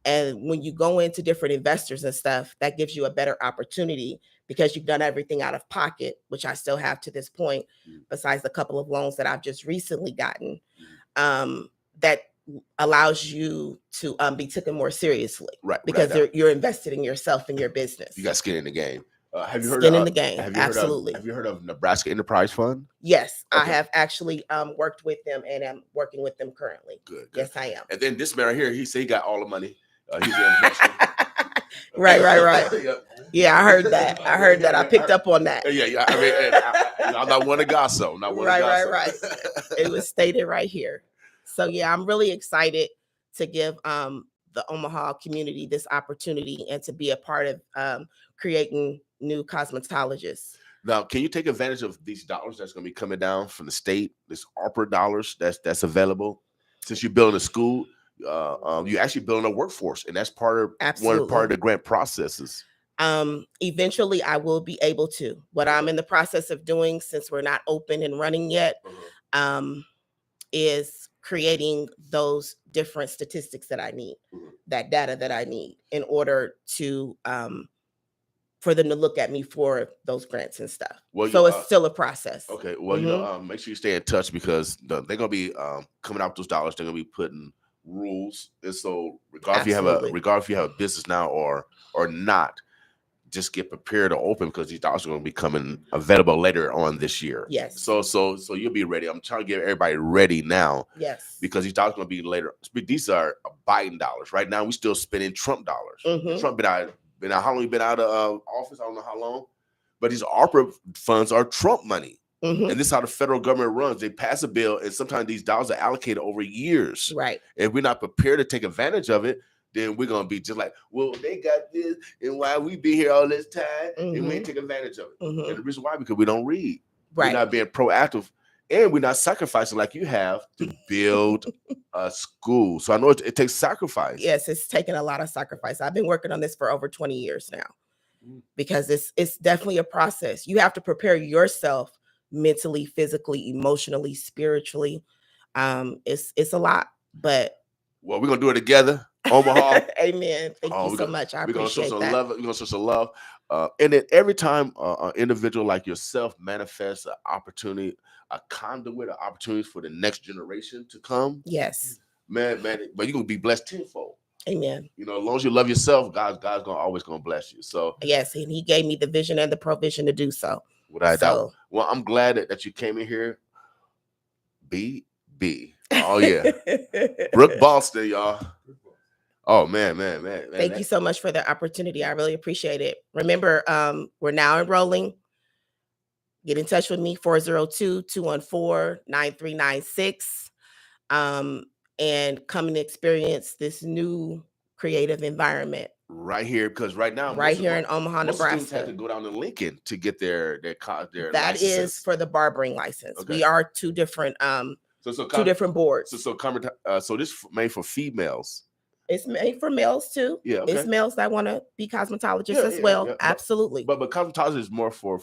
And when you go into different investors and stuff, that gives you a better opportunity because you've done everything out of pocket, which I still have to this point, besides a couple of loans that I've just recently gotten, that allows you to be taken more seriously. Right. Because you're invested in yourself and your business. You got skin in the game. Have you heard skin in the game? Absolutely. Have you heard of Nebraska Enterprise Fund? Yes, I have actually worked with them and am working with them currently. Good. Yes, I am. And then this man right here, he said he got all the money. He's an investor. Right. Yeah, I heard that. I picked up on that. Yeah. I mean, I'm not one to gossip. Right. It was stated right here. So yeah, I'm really excited to give the Omaha community this opportunity and to be a part of creating new cosmetologists. Now, can you take advantage of these dollars that's going to be coming down from the state? This ARPA dollars that's available, since you're building a school. You're actually building a workforce, and that's part of one part of the grant processes. Eventually I will be able to. What I'm in the process of doing, since we're not open and running yet, is creating those different statistics that I need, that data that I need in order to for them to look at me for those grants and stuff. Well, so it's still a process. Okay. Well, make sure you stay in touch because they're gonna be coming out with those dollars. They're gonna be putting rules, and so regardless if you have a business now or not, just get prepared to open because these doctors are going to be coming available later on this year. Yes. So you'll be ready. I'm trying to get everybody ready now. Yes. Because these dollars are going to be later. These are Biden dollars. Right now, we're still spending Trump dollars. Mhm. Trump been out. How long he been out of office? I don't know how long. But these ARPA funds are Trump money. Mhm. And this is how the federal government runs. They pass a bill, and sometimes these dollars are allocated over years. Right. If we're not prepared to take advantage of it, then we're gonna be just like, well, they got this, and why we be here all this time, and we ain't take advantage of it. Mhm. And the reason why, because we don't read. Right. We're not being proactive, and we're not sacrificing like you have to build a school. So I know it takes sacrifice. Yes, it's taken a lot of sacrifice. I've been working on this for over 20 years now, because it's definitely a process. You have to prepare yourself mentally, physically, emotionally, spiritually. It's a lot, but well, we're gonna do it together. Omaha. Amen. Thank you so much. I appreciate that. We're gonna show some love. And then every time an individual like yourself manifests an opportunity, a conduit of opportunities for the next generation to come. Yes. Man, but you're gonna be blessed tenfold. Amen. You know, as long as you love yourself, God's always gonna bless you. So yes, and He gave me the vision and the provision to do so. Without a doubt. Well, I'm glad that you came in here. BB. Oh yeah. Brooke Boston, y'all. Oh man. Thank you so much for the opportunity. I really appreciate it. Remember, we're now enrolling. Get in touch with me, 402-214-9396. And come and experience this new creative environment. Right here, because right now, right here in Omaha, Nebraska, students have to go down to Lincoln to get their That licenses. Is for the barbering license. Okay. We are two different two different boards. So this made for females. It's made for males too. Yeah, okay. It's males that want to be cosmetologists as well. Yeah. Absolutely. But cosmetology is more for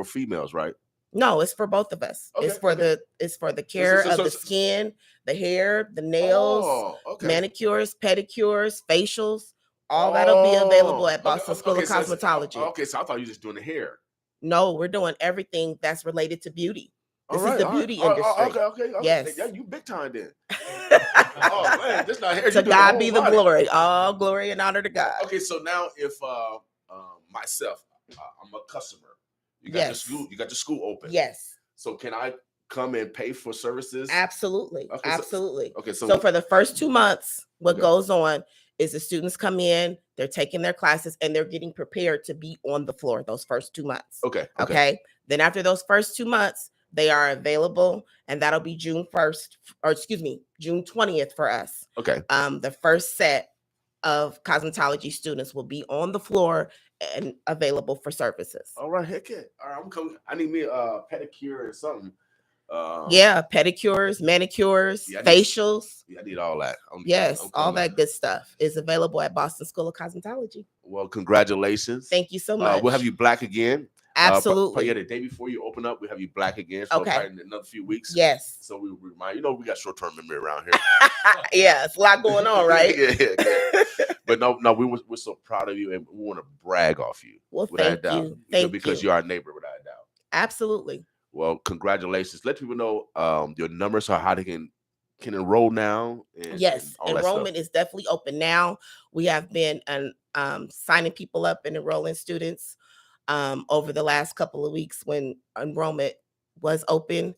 females, right? No, it's for both of us. Okay, it's for the care of the skin, the hair, the nails, manicures, pedicures, facials. All that'll be available at Boston School of Cosmetology. Okay, so I thought you were just doing the hair. No, we're doing everything that's related to beauty. This is the beauty industry. Okay. Yes. Yeah, you big time then. Oh man, this not hair. To God be the glory. All glory and honor to God. Okay, so now if myself, I'm a customer. You got the school. You got the school open. Yes. So can I come and pay for services? Absolutely. Okay, absolutely. So for the first 2 months, what goes on is the students come in, they're taking their classes, and they're getting prepared to be on the floor those first 2 months. Okay. Then after those first 2 months, they are available, and that'll be June 20th for us. Okay. The first set of cosmetology students will be on the floor and available for services. All right, heck yeah. All right, I'm coming. I need me a pedicure or something. Pedicures, manicures, facials. I need all that. All that good stuff is available at Boston School of Cosmetology. Well, congratulations. Thank you so much. We'll have you black again. Absolutely. The day before you open up, we have you black again. So probably in another few weeks. Yes. So we remind we got short-term memory around here. Yeah, it's a lot going on, right? yeah. But no, we're so proud of you, and we want to brag off you. Well, thank you. Because you're our neighbor, without a doubt. Absolutely. Well, congratulations. Let people know your numbers, or how they can enroll now. Yes, enrollment is definitely open now. We have been signing people up and enrolling students over the last couple of weeks when enrollment was open,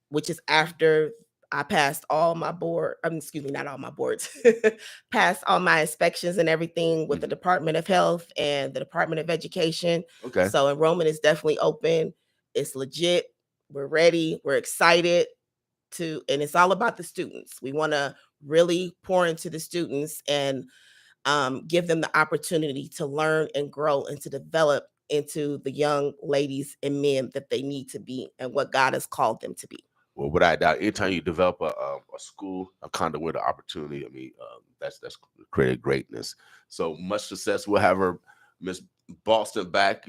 which is after I passed all my not all my boards, passed all my inspections and everything with the Department of Health and the Department of Education. Okay. So enrollment is definitely open. It's legit. We're ready. We're excited and it's all about the students. We want to really pour into the students and give them the opportunity to learn and grow and to develop into the young ladies and men that they need to be and what God has called them to be. Well, without a doubt, anytime you develop a school, a conduit of opportunity, I mean, that's created greatness. So much success. We'll have her, Miss Boston, back.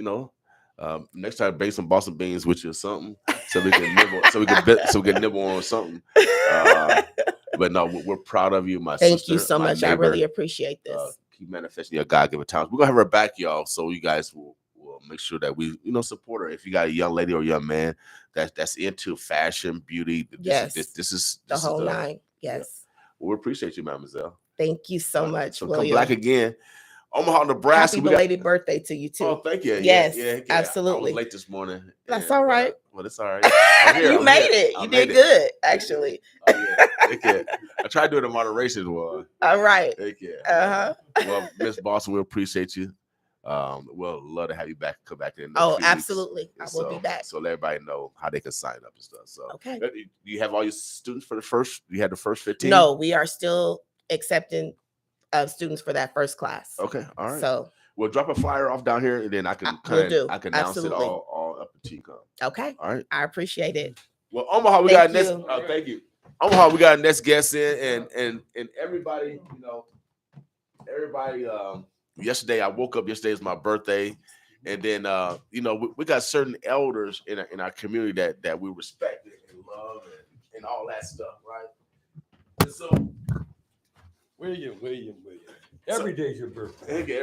Next time, bake some Boston beans with you or something, so we can nibble, so we can nibble on something. But no, we're proud of you, my sister. Thank you so much. Neighbor. I really appreciate this. Keep manifesting your God-given talents. We're gonna have her back, y'all, so you guys will make sure that we, support her. If you got a young lady or a young man that's into fashion, beauty, this is the whole nine. Yes. Yeah. Well, we appreciate you, Mademoiselle. Thank you so much, So William. come back again. Omaha, Nebraska. Happy belated birthday to you too. Oh, thank you. Yes, yeah. absolutely. I was late this morning. That's all right. Well, it's all right. You made it. You did good, actually. Oh, yeah. Thank you. I tried to do it in moderation. Well, all right. Thank you. Uh-huh. Well, Miss Boston, we appreciate you. We'll love to have you back. Come back in. Oh, absolutely. I will be back. So let everybody know how they can sign up and stuff. So okay. Do you have all your students for the first? You had the first 15? No, we are still accepting students for that first class. Okay, all right. So we'll drop a flyer off down here, and then I can I can announce it all up until you come. Okay. All right. I appreciate it. Well, Omaha, we got next. Thank you. Omaha, we got next guest in, and everybody, everybody. Yesterday, I woke up. Yesterday is my birthday, and then we got certain elders in our community that we respect and love and all that stuff, right? And so, William. Every day's your birthday. Okay,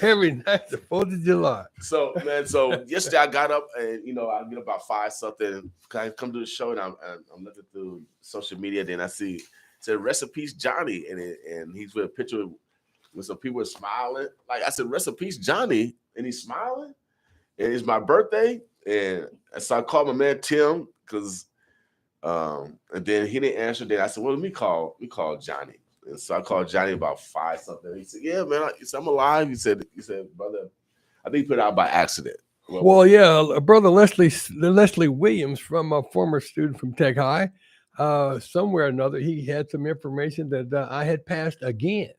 Every night, the 4th of July. So, man, yesterday I got up and I get about 5 something. I come to the show and I'm looking through social media. Then I see it said "Rest in Peace, Johnny," and he's with a picture with some people smiling. Like I said, "Rest in Peace, Johnny," and he's smiling. And it's my birthday, and so I called my man Tim because, and then he didn't answer. Then I said, "Well, let me call Johnny." And so I called Johnny about 5 something. He said, "Yeah, man, I'm alive." He said, "Brother, I think he put it out by accident." Well, yeah, brother Leslie Williams, from a former student from Tech High, somewhere or another, he had some information that I had passed again.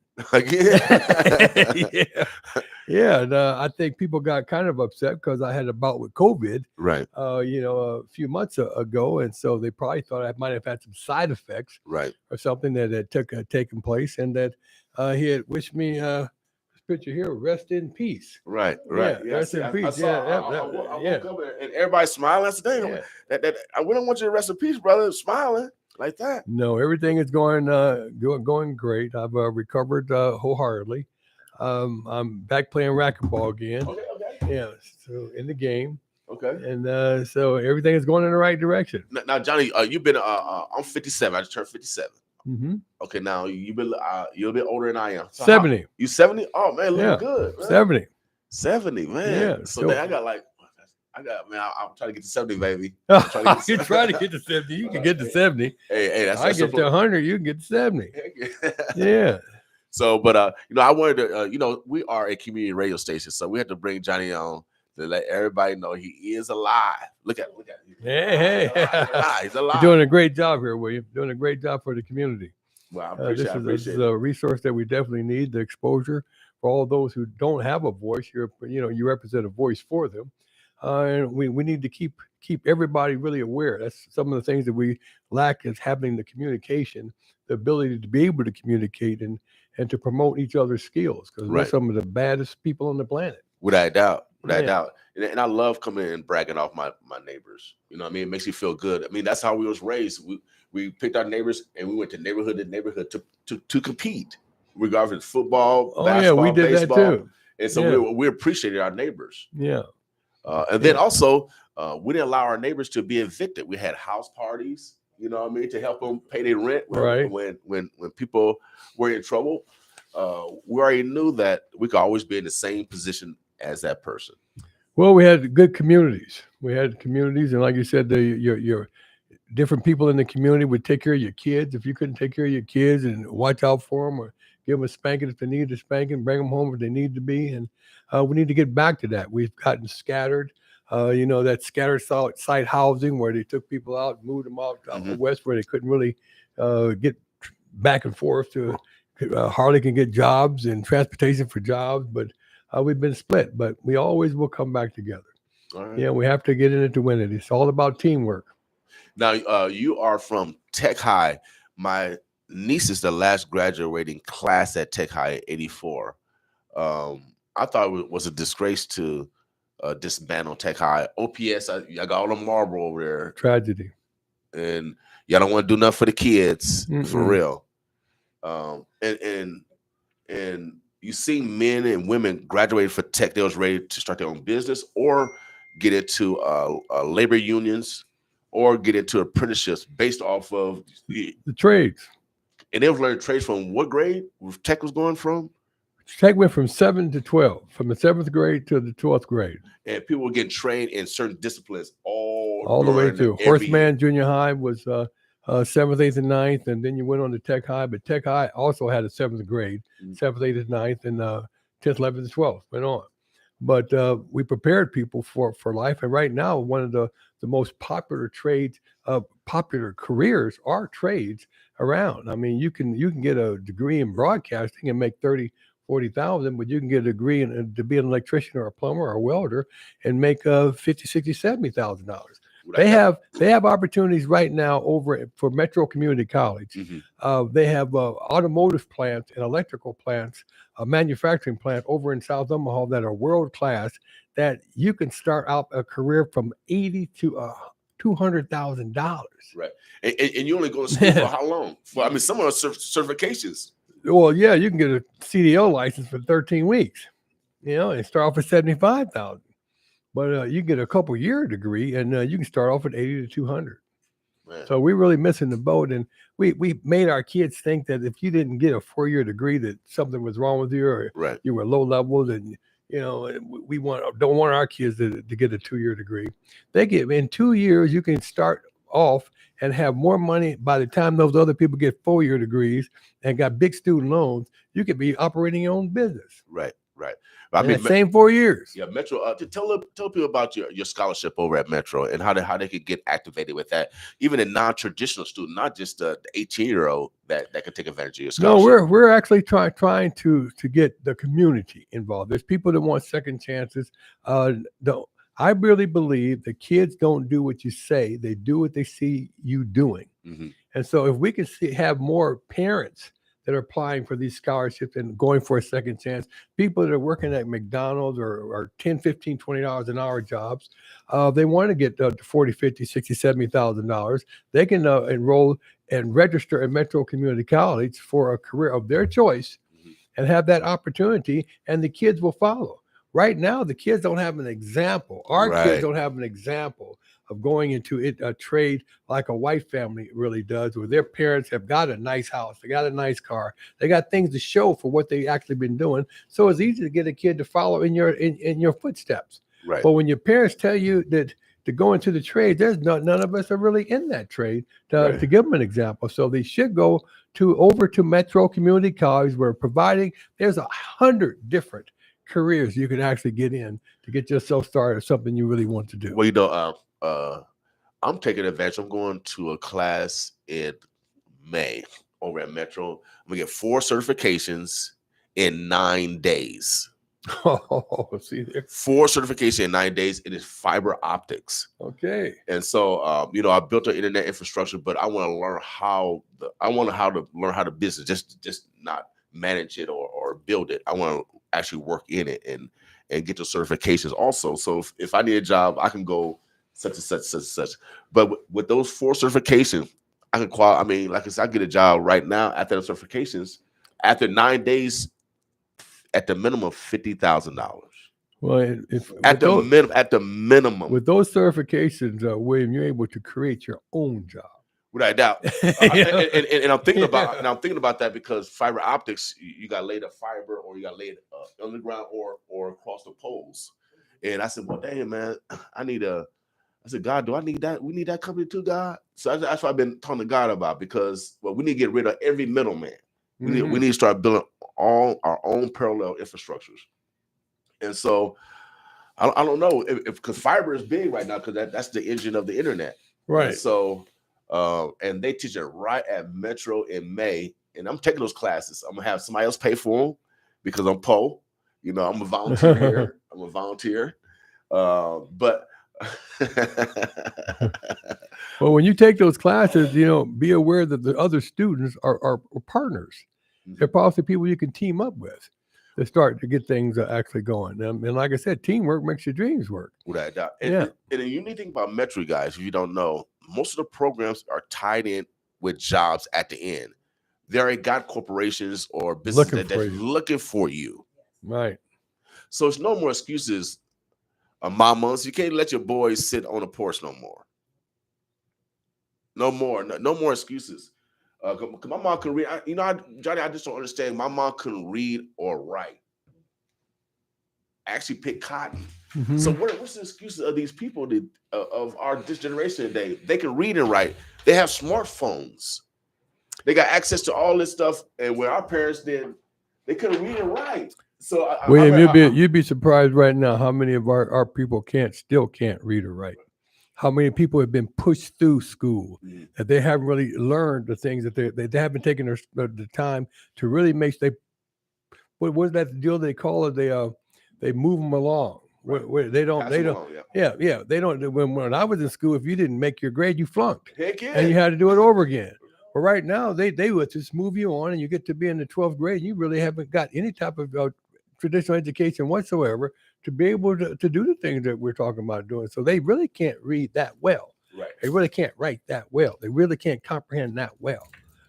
Yeah. And I think people got kind of upset because I had a bout with COVID, right? A few months ago, and so they probably thought I might have had some side effects, right, or something that had taken place, and that he had wished me. This picture here, rest in peace. Right. Yeah, rest in peace. I woke up and everybody smiling. I said, "Dang, we don't want you to rest in peace, brother." Smiling like that. No, everything is going great. I've recovered wholeheartedly. I'm back playing racquetball again. Okay. Yeah, so in the game. Okay. And so everything is going in the right direction. Now, Johnny, you've been I'm 57. I just turned 57. Mm-hmm. Okay, now you've been you're a bit older than I am. So 70. You 70? Oh man, looking good. Man. 70. 70, man. Yeah. So then I'm trying to get to 70, baby. You're trying to get to 70. You can get to 70. Hey, that's I get to 100. You can get to 70. Yeah. So, but I wanted to, we are a community radio station, so we had to bring Johnny on to let everybody know he is alive. Look at him. Hey. He's alive. You're doing a great job here, William. Doing a great job for the community. Well, I appreciate it. This is a resource that we definitely need, the exposure for all those who don't have a voice. You represent a voice for them. And we need to keep everybody really aware. That's some of the things that we lack, is having the communication, the ability to be able to communicate and to promote each other's skills, because we're some of the baddest people on the planet. Without doubt. And I love coming in and bragging off my neighbors. You know what I mean? It makes you feel good. I mean, that's how we was raised. We picked our neighbors and we went to neighborhood to neighborhood to compete, regardless of football, basketball, yeah, we did baseball. That too. And so we appreciated our neighbors. Yeah. And then also, we didn't allow our neighbors to be evicted. We had house parties, you know what I mean, to help them pay their rent when people were in trouble. We already knew that we could always be in the same position as that person. Well, we had good communities. And like you said, your different people in the community would take care of your kids. If you couldn't take care of your kids and watch out for them, or give them a spanking if they need a spanking, bring them home if they need to be. And we need to get back to that. We've gotten scattered. That scattered site housing where they took people out and moved them out west where they couldn't really get back and forth to hardly can get jobs and transportation for jobs. But we've been split, but we always will come back together. All right. Yeah, we have to get in it to win it. It's all about teamwork. Now, you are from Tech High. My niece is the last graduating class at Tech High in '84. I thought it was a disgrace to dismantle Tech High. OPS, I got all the marble over there. Tragedy. And y'all don't want to do nothing for the kids, for real. And you see men and women graduated for Tech, they was ready to start their own business or get into labor unions or get into apprenticeships based off of the trades. And they was learning trades from what grade Tech was going from? Tech went from 7 to 12, from the 7th grade to the 12th grade. And people were getting trained in certain disciplines all the way through. Horseman Junior High was 7th, 8th, and 9th, and then you went on to Tech High. But Tech High also had a 7th grade, 7th, 8th, and 9th, and 10th, 11th, and 12th. Went on. But we prepared people for life. And right now, one of the most popular trades, popular careers are trades around. I mean, you can get a degree in broadcasting and make 30, 40,000, but you can get a degree to be an electrician or a plumber or a welder and make $50, $60, $70,000. They have opportunities right now over for Metro Community College. They have automotive plants and electrical plants, a manufacturing plant over in South Omaha that are world class. That you can start out a career from $80,000 to $200,000. Right, and you only go to school for how long? For some are certifications. Well, yeah, you can get a CDL license for 13 weeks, and start off at 75,000. But you get a couple year degree, and you can start off at 80 to 200. Man. So we're really missing the boat, and we made our kids think that if you didn't get a 4-year degree, that something was wrong with you, or you were low level, and we don't want our kids to get a 2-year degree. They get in 2 years, you can start off and have more money. By the time those other people get 4-year degrees and got big student loans, you could be operating your own business. Right. I mean, same 4 years. Yeah, Metro. Tell people about your scholarship over at Metro and how they could get activated with that. Even a non-traditional student, not just the 18-year-old that could take advantage of your scholarship. No, we're actually trying to get the community involved. There's people that want second chances. I really believe the kids don't do what you say; they do what they see you doing. And so, if we can have more parents that are applying for these scholarships and going for a second chance, people that are working at McDonald's or $10, $15, $20 an hour jobs, they want to get to $40, $50, $60, $70,000. They can enroll and register at Metro Community College for a career of their choice and have that opportunity, and the kids will follow. Right now, the kids don't have an example. Our kids don't have an example of going into a trade like a white family really does, where their parents have got a nice house, they got a nice car, they got things to show for what they actually been doing. So it's easy to get a kid to follow in your footsteps. Right. But when your parents tell you that to go into the trade, there's none of us are really in that trade to give them an example. So they should go over to Metro Community College, where there's 100 different careers you can actually get in to get yourself started or something you really want to do. Well, I'm taking advantage. I'm going to a class in May over at Metro. I'm gonna get 4 certifications in 9 days. Oh, see there. 4 certifications in 9 days. It is fiber optics. Okay. And so, I built an internet infrastructure, but I want to learn how to learn how to business, just not manage it or build it. I want to actually work in it and get the certifications also. So if I need a job, I can go such and such, such and such. But with those 4 certifications, I can qualify. I mean, like I said, I get a job right now after the certifications. After 9 days, at the minimum, $50,000. Well, at the minimum, with those certifications, William, you're able to create your own job. Without doubt. And I'm thinking about that because fiber optics, you got laid a fiber, or you got laid underground or across the poles. And I said, well, damn, man, I said, God, do I need that? We need that company too, God. So that's what I've been talking to God about, because we need to get rid of every middleman. We need to start building all our own parallel infrastructures. And so I don't know if because fiber is big right now, because that's the engine of the internet. Right. And so and they teach it right at Metro in May, and I'm taking those classes. I'm gonna have somebody else pay for them because I'm Poe. I'm a volunteer here. I'm a volunteer. But well, when you take those classes, be aware that the other students are partners. They're possibly people you can team up with to start to get things actually going. And like I said, teamwork makes your dreams work. Without doubt. And the unique thing about Metro, guys, if you don't know, most of the programs are tied in with jobs at the end. They already got corporations or businesses that's looking for you. Right. So it's no more excuses. Mamas, you can't let your boys sit on a porch no more. No more excuses. My mom can read. Johnny, I just don't understand. My mom couldn't read or write. actually pick cotton. Mm-hmm. So what's the excuses of these people of this generation today? They can read and write. They have smartphones. They got access to all this stuff. And when our parents did, they couldn't read and write. So William, you'd be surprised right now how many of our people still can't read or write. How many people have been pushed through school that they haven't really learned the things that they haven't taken the time to really make. What was that deal they call it? They move them along. Right. They don't. Yeah. They don't. When I was in school, if you didn't make your grade, you flunked. Heck yeah. And you had to do it over again. But right now, they would just move you on, and you get to be in the 12th grade. You really haven't got any type of traditional education whatsoever to be able to do the things that we're talking about doing. So they really can't read that well. Right. They really can't write that well. They really can't comprehend that well.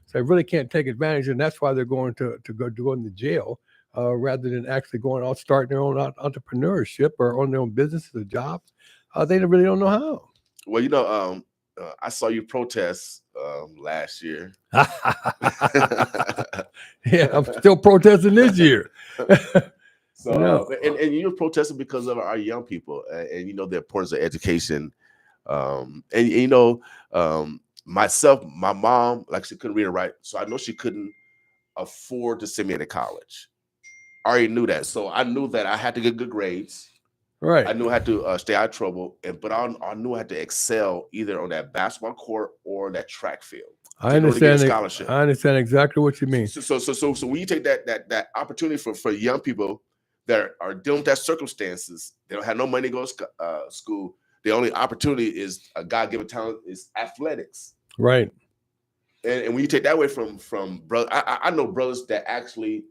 So they really can't take advantage, and that's why they're going to go into jail rather than actually going out starting their own entrepreneurship or on their own businesses or jobs. They really don't know how. Well, I saw you protest last year. Yeah, I'm still protesting this year. So, and you're protesting because of our young people, and the importance of education. Myself, my mom, like she couldn't read and write, so I know she couldn't afford to send me to college. I already knew that, so I knew that I had to get good grades. Right. I knew I had to stay out of trouble, but I knew I had to excel either on that basketball court or that track field. I understand. I understand exactly what you mean. So when you take that opportunity for young people that are dealing with that circumstances, they don't have no money to go to school. The only opportunity is a God-given talent is athletics. Right. And when you take that away from brother, I know brothers that actually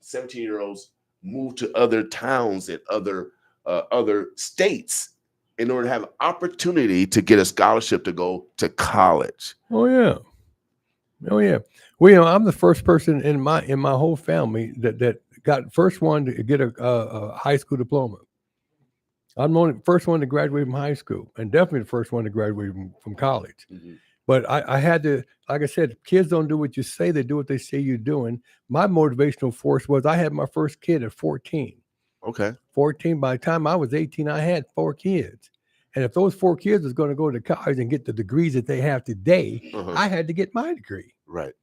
17-year-olds move to other towns and other states in order to have an opportunity to get a scholarship to go to college. Oh yeah. Well, I'm the first person in my whole family that got first one to get a high school diploma. I'm the first one to graduate from high school, and definitely the first one to graduate from college. Mm-hmm. But I had to, like I said, kids don't do what you say; they do what they say you're doing. My motivational force was I had my first kid at 14. Okay. 14. By the time I was 18, I had 4 kids. And if those 4 kids was going to go to college and get the degrees that they have today, I had to get my degree. Right.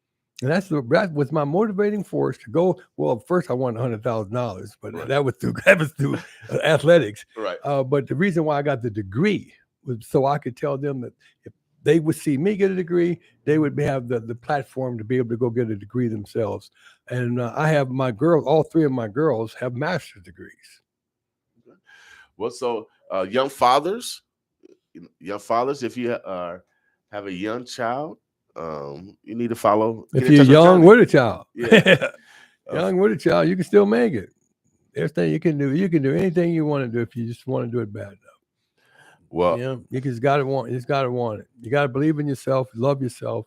And that was my motivating force to go. Well, first I won $100,000, but that was through athletics. Right. But the reason why I got the degree was so I could tell them that if they would see me get a degree, they would have the platform to be able to go get a degree themselves. And I have my girls, all 3 of my girls have master's degrees. Well, so young fathers, if you have a young child, you need to follow. If you're young with a child, young with a child, you can still make it. Everything you can do anything you want to do if you just want to do it bad enough. Well, you just got to want it. You got to believe in yourself, love yourself,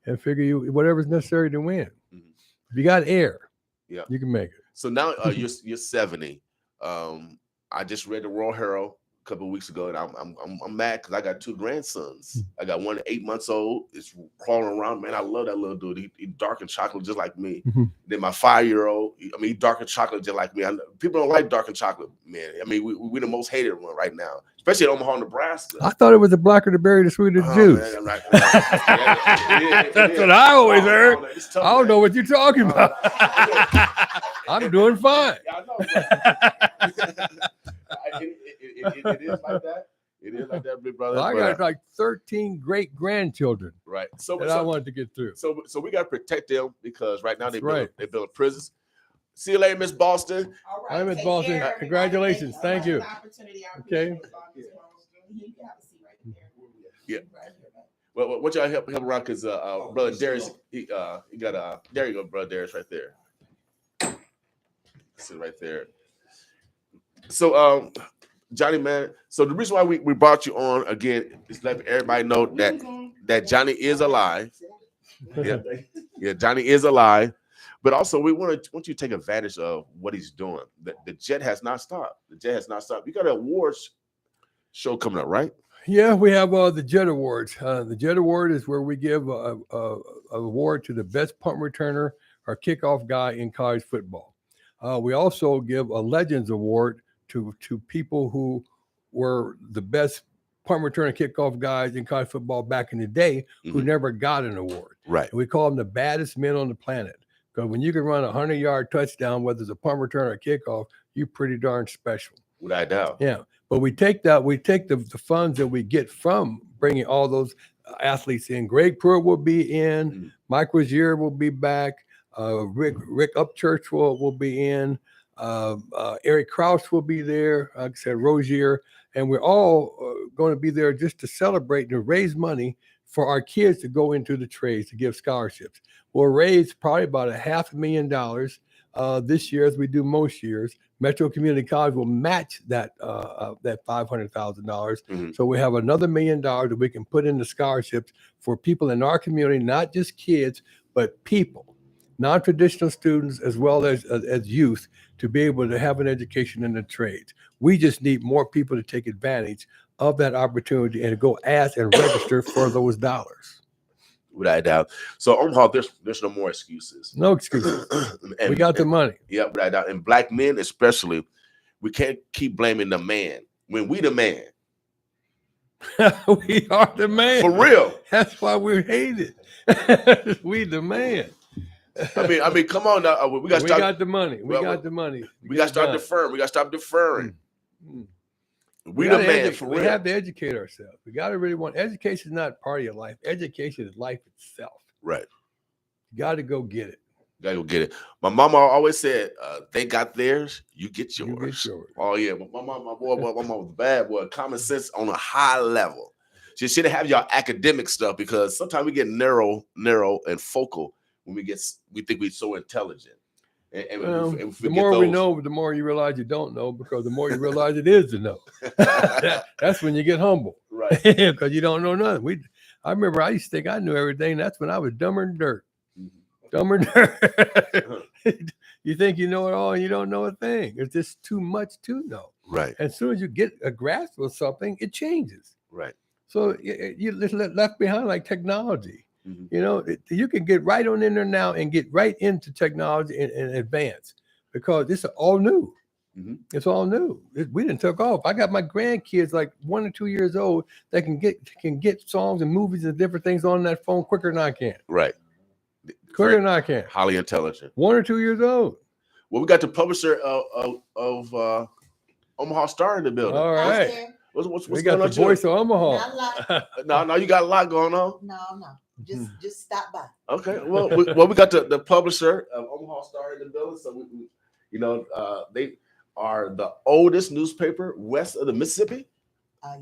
and figure whatever's necessary to win. Mm-hmm. If you got air, you can make it. So now you're 70. I just read the World Herald a couple of weeks ago, and I'm mad because I got 2 grandsons. I got one 8 months old. It's crawling around. Man, I love that little dude. He dark and chocolate just like me. Mm-hmm. Then my 5-year-old, he dark and chocolate just like me. People don't like dark and chocolate, man. I mean, we're the most hated one right now, especially in Omaha, Nebraska. I thought it was the blacker the berry, the sweeter the juice. Man, that's what I always heard. Tough, I don't know what you're talking about. I'm doing fine. I know. It is like that. It is like that, big brother. Well, I got like 13 great grandchildren. Right. I wanted to get through. So we got to protect them because right now they build prisons. See you later, Miss Boston. All right. Hi, Miss Boston. Congratulations. Thank you. Okay. Yeah. Well, what y'all help around because brother Darius, he got there you go, brother Darius, right there. Sit right there. So Johnny, man. So the reason why we brought you on again is let everybody know that Johnny is alive. Yeah, Johnny is alive. But also we want you to take advantage of what he's doing. The jet has not stopped. You got an awards show coming up, right? Yeah, we have the Jet Awards. The Jet Award is where we give a award to the best punt returner or kickoff guy in college football. We also give a Legends Award to people who were the best punt return and kickoff guys in college football back in the day who never got an award. Right. And we call them the baddest men on the planet. Because when you can run a 100-yard touchdown, whether it's a punt return or kickoff, you're pretty darn special. Without a doubt. Yeah. But we take the funds that we get from bringing all those athletes in. Greg Pruitt will be in. Mike Rozier will be back. Rick Upchurch will be in. Eric Krause will be there. Like I said, Rozier. And we're all going to be there just to celebrate and to raise money for our kids to go into the trades to give scholarships. We'll raise probably about $500,000 this year, as we do most years. Metro Community College will match that $500,000. So we have another $1 million that we can put into scholarships for people in our community, not just kids, but people, non-traditional students as well as youth, to be able to have an education in the trades. We just need more people to take advantage of that opportunity and to go ask and register for those dollars. Without a doubt. So Omaha, there's no more excuses. No excuses. We got the money. Yeah, without a doubt. And black men especially, we can't keep blaming the man when we the man. We are the man. For real. That's why we hate it. We the man. I mean, come on now. We got the money. We got the money. We got to start deferring. We got to stop deferring. We the man, for real. We have to educate ourselves. We got to really education is not part of your life. Education is life itself. Right. You got to go get it. Gotta go get it. My mama always said, they got theirs, you get yours. You get yours. Oh yeah, my mama was bad boy. Common sense on a high level. She didn't have y'all academic stuff, because sometimes we get narrow and focal when we think we're so intelligent. And the more we know, the more you realize you don't know, because the more you realize it is to know. That's when you get humble, right? Because you don't know nothing. I remember I used to think I knew everything. That's when I was dumber than dirt. Dumber than dirt. You think you know it all, and you don't know a thing. It's just too much to know. Right. And as soon as you get a grasp of something, it changes. Right. So you're left behind like technology. You know, you can get right on in there now and get right into technology and advance, because it's all new. It's all new. We didn't took off. I got my grandkids like 1 or 2 years old that can get songs and movies and different things on that phone quicker than I can. Right. Quicker than I can. Highly intelligent. 1 or 2 years old. Well, we got the publisher of Omaha Star in the building. All right. What's we got going the on voice of Omaha. No, you got a lot going on. No. Just stop by. Okay. Well, we got the publisher of Omaha Star in the building. So they are the oldest newspaper west of the Mississippi. Yeah.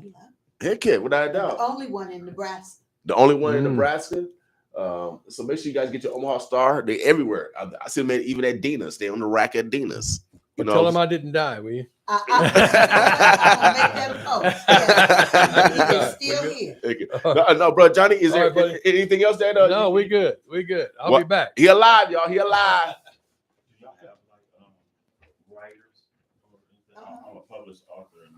Heck yeah, without a doubt. The only one in Nebraska. The only one in Nebraska. So make sure you guys get your Omaha Star. They're everywhere. I see them even at Dina's. They're on the rack at Dina's. Tell them I didn't die, will you? I'll make that post. He's still here. No, bro, Johnny, is there anything else that? No, we good. We good. I'll be back. He alive, y'all. He alive. Do y'all have writers? I'm a published author, and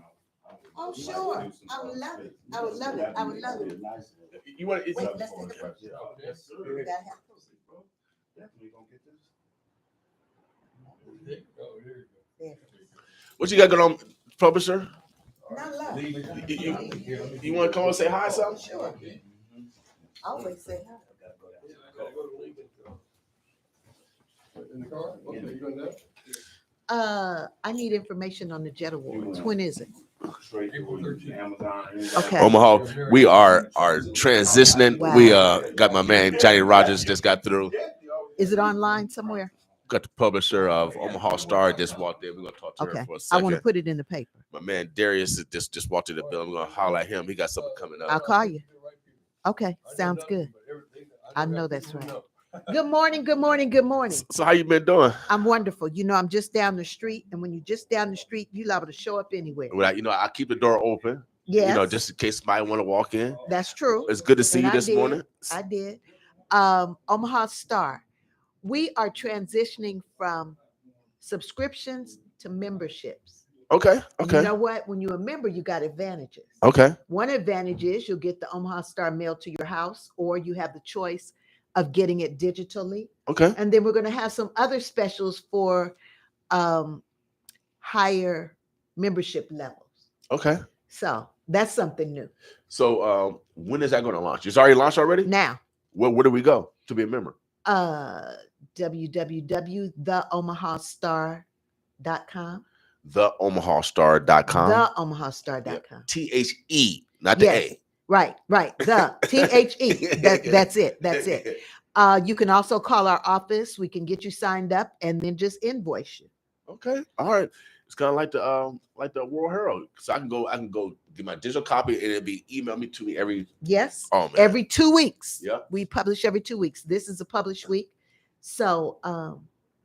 oh, sure. I would love it. I would love it. You want to? Wait, let's get the post. Yes, sir. We gotta have post. Definitely gonna get this. What you got going on, publisher? Not love. You want to come and say hi, something? Sure. Always say hi. I need information on the Jet Awards. When is it? Okay. Omaha, we are transitioning. Wow. We got my man Johnny Rogers just got through. Is it online somewhere? Got the publisher of Omaha Star just walked in. We're gonna talk to her for a I second. want to put it in the paper. My man Darius just walked in the building. We're gonna holler at him. He got something coming up. I'll call you. Okay, sounds good. I know that's right. Good morning, good morning, good morning. So how you been doing? I'm wonderful. You know, I'm just down the street, and when you're just down the street, you're liable to show up anywhere. Well, I keep the door open. Yes. Just in case somebody want to walk in. That's true. It's good to see you this morning. I did. Omaha Star. We are transitioning from subscriptions to memberships. Okay. You know what? When you're a member, you got advantages. Okay. One advantage is you'll get the Omaha Star mailed to your house, or you have the choice of getting it digitally. Okay. And then we're going to have some other specials for higher membership levels. Okay. So that's something new. So when is that going to launch? It's already launched already? Now. Where do we go to be a member? www.theomahastar.com. TheOmahaStar.com. TheOmahaStar.com. THE, not the A. Right. The THE. That's it. That's it. You can also call our office. We can get you signed up and then just invoice you. Okay. All right. It's kind of like the World Herald. So I can go get my digital copy and it'll be emailed to me every every 2 weeks. Yeah. We publish every 2 weeks. This is a published week. So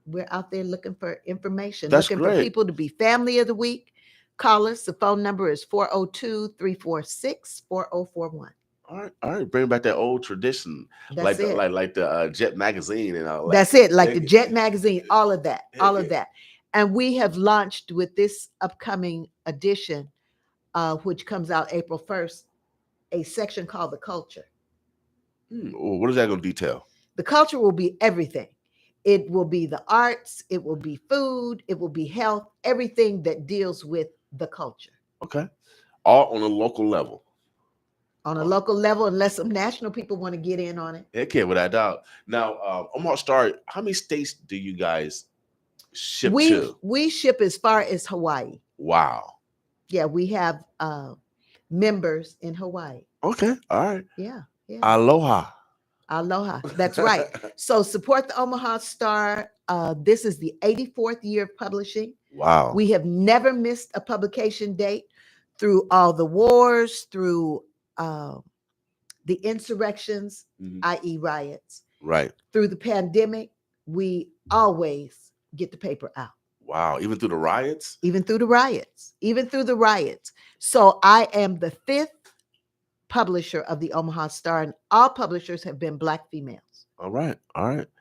we're out there looking for information, looking for people to be family of the week. Call us. The phone number is 402-346-4041. All right. Bring back that old tradition. That's it. Like the Jet magazine and all that. That's it. Like the Jet magazine, all of that. And we have launched with this upcoming edition, which comes out April 1st, a section called The Culture. What is that going to detail? The culture will be everything. It will be the arts. It will be food. It will be health, everything that deals with the culture. Okay. All on a local level. On a local level, unless some national people want to get in on it. Okay, without doubt. Now, Omaha Star, how many states do you guys ship to? We ship as far as Hawaii. Wow. Yeah, we have members in Hawaii. Okay, all right. Yeah. Aloha. That's right. So support the Omaha Star. This is the 84th year of publishing. Wow. We have never missed a publication date through all the wars, through the insurrections, i.e. riots. Right. Through the pandemic, we always get the paper out. Wow. Even through the riots? Even through the riots. So I am the 5th publisher of the Omaha Star, and all publishers have been Black females. All right.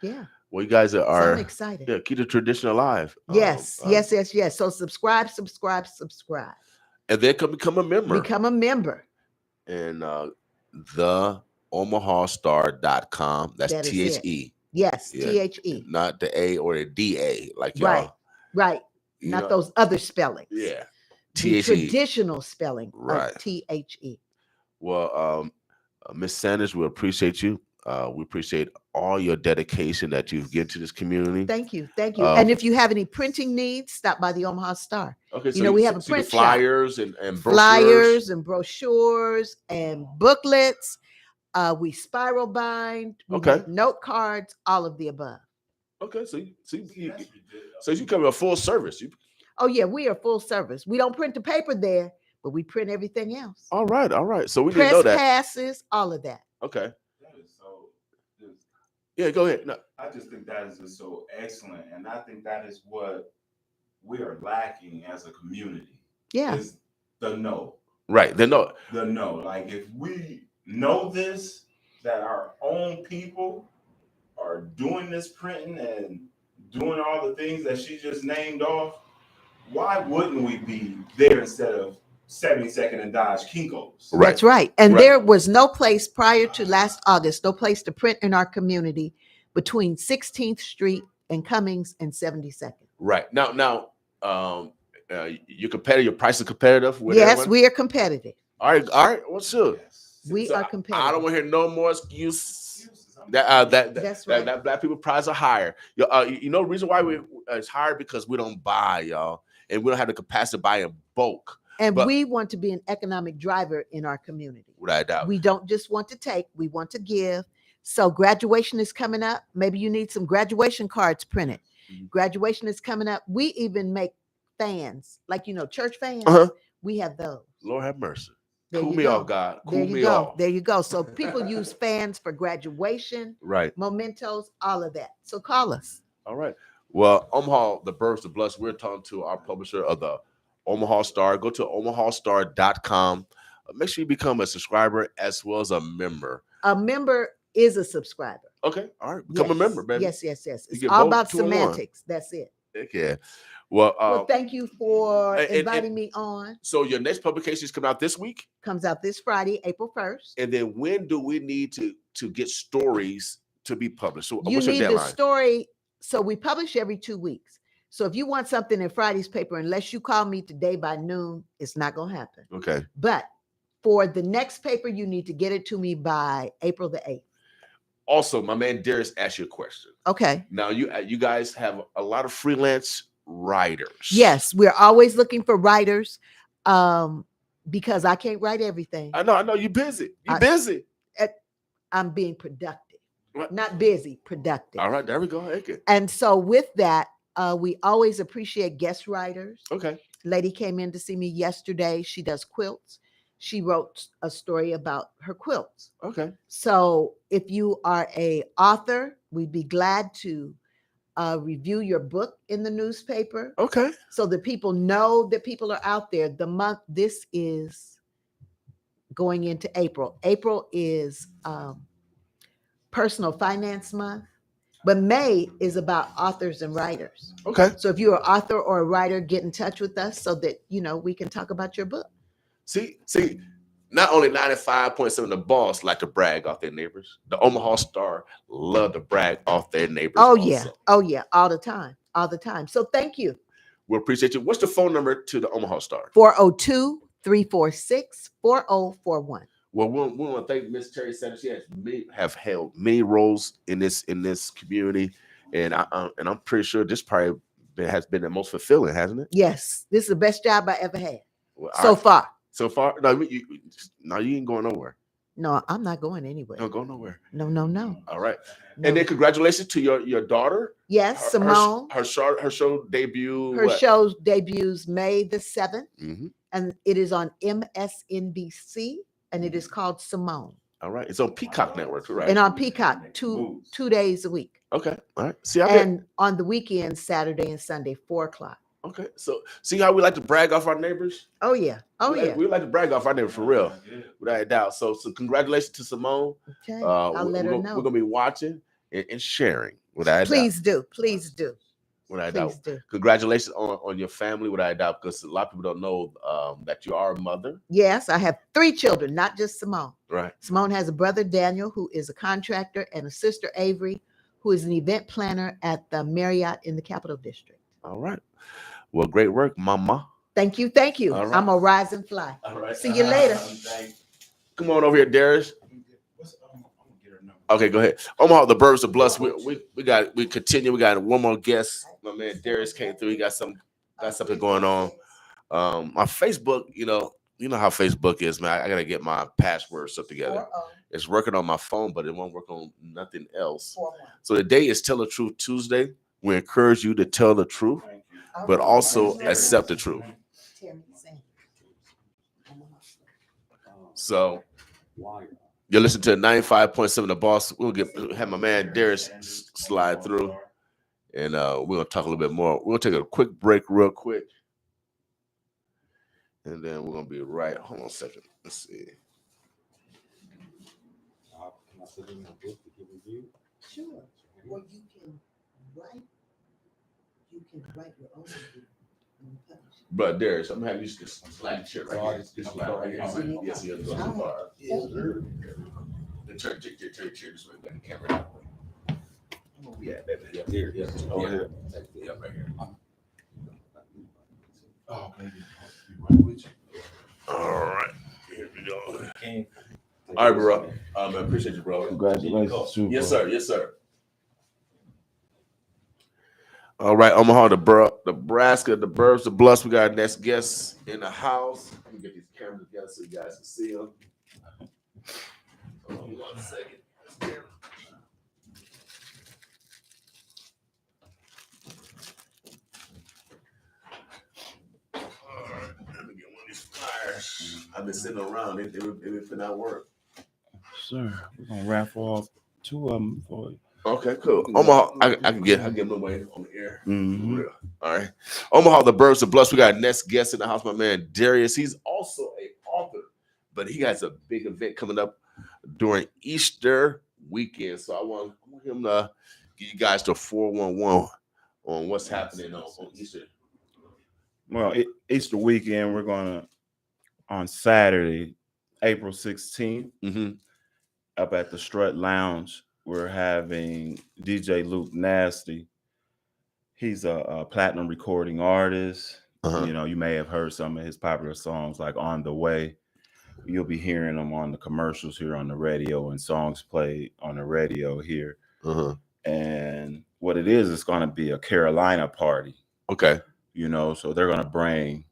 Yeah. Well, you guys are. So I'm excited. Yeah, keep the tradition alive. Yes. So subscribe. And then become a member. And theomahastar.com. That's THE. Yes, THE. Not the A or the DA, like y'all. Right. Not those other spellings. Yeah. The traditional spelling of THE. Well, Ms. Sanders, we appreciate you. We appreciate all your dedication that you've given to this community. Thank you. And if you have any printing needs, stop by the Omaha Star. Okay, so we have a print flyers shop. and flyers and brochures and booklets. We spiral bind. We make note cards. All of the above. Okay, so you come a full service. Oh yeah, we are full service. We don't print the paper there, but we print everything else. All right. So we press didn't know that. passes, all of that. Okay. Yeah, go ahead. No. I just think that is just so excellent. And I think that is what we are lacking as a community. Yeah. Is the know. Right. The know. Like if we know this, that our own people are doing this printing and doing all the things that she just named off, why wouldn't we be there instead of 72nd and Dodge Kinko's? Right. That's right. And there was no place prior to last August, no place to print in our community between 16th Street and Cummings and 72nd. Right. Now, you're competitive. Your price is competitive. Yes, we are competitive. All right. What's up? We are competitive. I don't want to hear no more excuses. That's right. That Black people prices are higher. The reason why it's higher because we don't buy, y'all, and we don't have the capacity to buy in bulk. And we want to be an economic driver in our community. Without a doubt. We don't just want to take, we want to give. So graduation is coming up. Maybe you need some graduation cards printed. Graduation is coming up. We even make fans, like, church fans. We have those. Lord have mercy. There cool me off, God. Cool me off. There you go. So people use fans for graduation, right? Mementos, all of that. So call us. All right. Well, Omaha, the Birds, the Blessed, we're talking to our publisher of the Omaha Star. Go to omahastar.com. Make sure you become a subscriber as well as a member. A member is a subscriber. Okay. All right. Become a member, baby. Yes. It's all about semantics. That's it. Yeah. Well, thank you for inviting me on. So your next publication is coming out this week? Comes out this Friday, April 1st. And then when do we need to get stories to be published? So you need the story. So we publish every 2 weeks. So if you want something in Friday's paper, unless you call me today by noon, it's not going to happen. Okay. But for the next paper, you need to get it to me by April the 8th. Also, my man Darius asked you a question. Okay. Now, you guys have a lot of freelance writers. Yes, we're always looking for writers because I can't write everything. I know. You're busy. You're busy. I'm being productive. What? Not busy, productive. All right, there we go. Okay. And so with that, we always appreciate guest writers. Okay. Lady came in to see me yesterday. She does quilts. She wrote a story about her quilts. Okay. So if you are an author, we'd be glad to review your book in the newspaper. Okay. So that people know that people are out there. This is going into April. April is Personal Finance Month, but May is about authors and writers. Okay. So if you're an author or a writer, get in touch with us so that, we can talk about your book. See, not only 95.7 the boss like to brag off their neighbors. The Omaha Star love to brag off their neighbors. Oh, also. yeah. Oh, yeah. All the time. All the time. So thank you. We appreciate you. What's the phone number to the Omaha Star? 402-346-4041. Well, we want to thank Miss Terry Sanders. She have held many roles in this community, and I'm pretty sure this probably has been the most fulfilling, hasn't it? Yes, this is the best job I ever had far. So far, no, you ain't going nowhere. No, I'm not going anywhere. Don't go nowhere. No. All right, No. and then congratulations to your daughter. Yes, Simone. Her show debut. Her show debuts May the 7th, Mm-hmm. and it is on MSNBC. And it is called Simone. All right. It's on Peacock Network, right? And on Peacock, two days a week. Okay. All right. And on the weekends, Saturday and Sunday, 4:00. Okay. So see how we like to brag off our neighbors? Oh, yeah. We like to brag off our neighbors for real. Without a doubt. So congratulations to Simone. Okay. I'll let her know. We're going to be watching and sharing. Without a doubt. Please do. Please do. Without a doubt. Congratulations on your family, without a doubt, because a lot of people don't know that you are a mother. Yes, I have 3 children, not just Simone. Right. Simone has a brother, Daniel, who is a contractor, and a sister, Avery, who is an event planner at the Marriott in the Capital District. All right. Well, great work, Mama. Thank you. Thank you. Right. I'm a rise and fly. All right. See you later. Come on over here, Darius. Okay, go ahead. Omaha, the Birds of Bless. We continue. We got one more guest. My man Darius came through. He got something going on. My Facebook, you know how Facebook is, man. I gotta get my password stuff together. It's working on my phone, but it won't work on nothing else. So today is Tell the Truth Tuesday. We encourage you to tell the truth, but also accept the truth. So you're listening to 95.7 The Boss. We'll have my man Darius slide through, and we're gonna talk a little bit more. We'll take a quick break, real quick, and then we're gonna be right. Hold on a second. Let's see. Can I sit in the book to give review? Sure. Or you can write your own review. But Darius, I'm gonna have you just slide the chair right here. Just slide right here. Yes, yes. Turn your chair this way, back the camera that way. Yeah, baby. Yeah, here. Yeah, over here. Yeah, right here. Oh, baby. Right with you. All right, here we go. All right, bro. I appreciate you, bro. Congratulations, super. Yes, sir. Yes, sir. All right, Omaha, Nebraska, the Burbs, the Bless. We got our next guest in the house. Let me get these cameras together so you guys can see them. Hold on 1 second. All right, let me get one of these flyers. I've been sitting around. They've been putting out work. Sir, we're gonna raffle off 2 of them for you. Okay, cool. Omaha, I can get them away on the air. Mm-hmm. All right. Omaha, the Birds of Bless. We got our next guest in the house, my man Darius. He's also an author, but he has a big event coming up during Easter weekend. So I want him to give you guys the 411 on what's happening on Easter. Well, Easter weekend, we're gonna on Saturday, April 16th, up at the Strut Lounge. We're having DJ Luke Nasty He's a platinum recording artist. Uh-huh. You know, you may have heard some of his popular songs like On the Way. You'll be hearing them on the commercials here on the radio and songs played on the radio here. Uh-huh. And what it is, it's going to be a Carolina party. Okay. You know, so they're going to bring,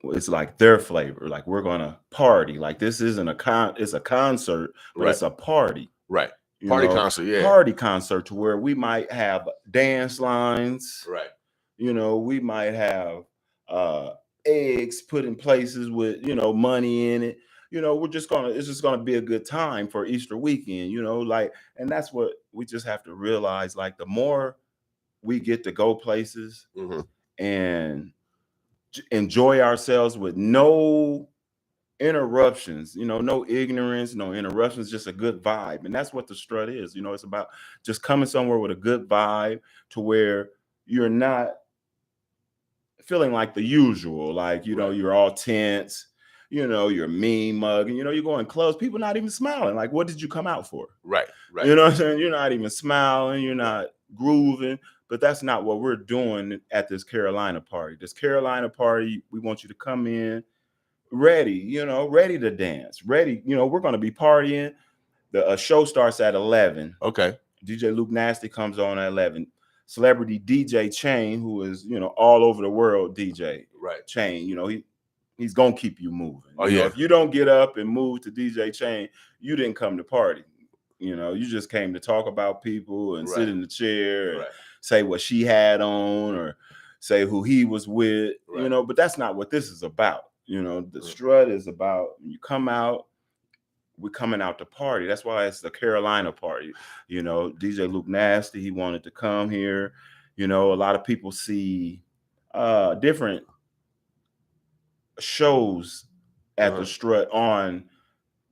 it's like their flavor. Like we're going to party. Like this isn't it's a concert, but Right. it's a party. Right. You Party know, concert, yeah. Party concert to where we might have dance lines. Right. You know, we might have eggs put in places with, you know, money in it. You know, it's just gonna be a good time for Easter weekend, you know, like, and that's what we just have to realize. Like the more we get to go places and enjoy ourselves with no interruptions, you know, no ignorance, no interruptions, just a good vibe. And that's what the strut is. You know, it's about just coming somewhere with a good vibe to where you're not feeling like the usual, like, you know, you're all tense, you know, you're mean mugging, you know, you're going close, people not even smiling. Like, what did you come out for? Right. Right. You know what I'm saying? You're not even smiling, you're not grooving, but that's not what we're doing at this Carolina party. This Carolina party, we want you to come in ready, you know, ready to dance, ready. You know, we're going to be partying. The show starts at 11. Okay. DJ Luke Nasty comes on at 11. Celebrity DJ Chain, who is, you know, all over the world DJ. Right. Chain, you know, he's going to keep you moving. Oh, you yeah. know, if you don't get up and move to DJ Chain, you didn't come to party. You know, you just came to talk about people and sit in the chair and say what she had on or say who he was with, you know, but that's not what this is about. You know, the strut is about when you come out, we're coming out to party. That's why it's the Carolina party. You know, DJ Luke Nasty, he wanted to come here. You know, a lot of people see different shows at the strut on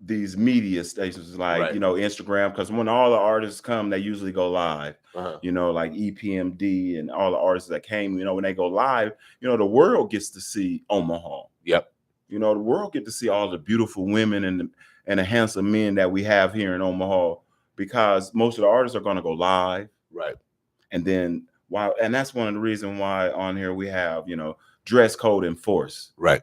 these media stations like, you know, Instagram, because when all the artists come, they usually go live. You know, like EPMD and all the artists that came, you know, when they go live, you know, the world gets to see Omaha. Yep. You know, the world get to see all the beautiful women and the handsome men that we have here in Omaha, because most of the artists are going to go live. Right. And then and that's one of the reasons why on here we have, you know, dress code enforced. Right.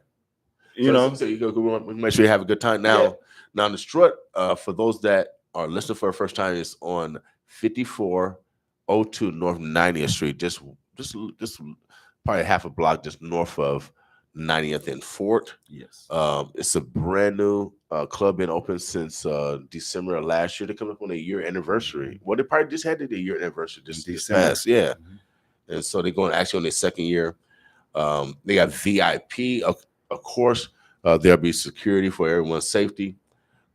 You know, so you go make sure you have a good time. Now, now the strut, for those that are listening for the first time, is on 5402 North 90th Street, just probably half a block just north of 90th and Fort. Yes. It's a brand new club, been open since December of last year. They're coming up on a year anniversary. Well, they probably just had their year anniversary this past, yeah. And so they're going actually on their second year. They got VIP, of course. There'll be security for everyone's safety.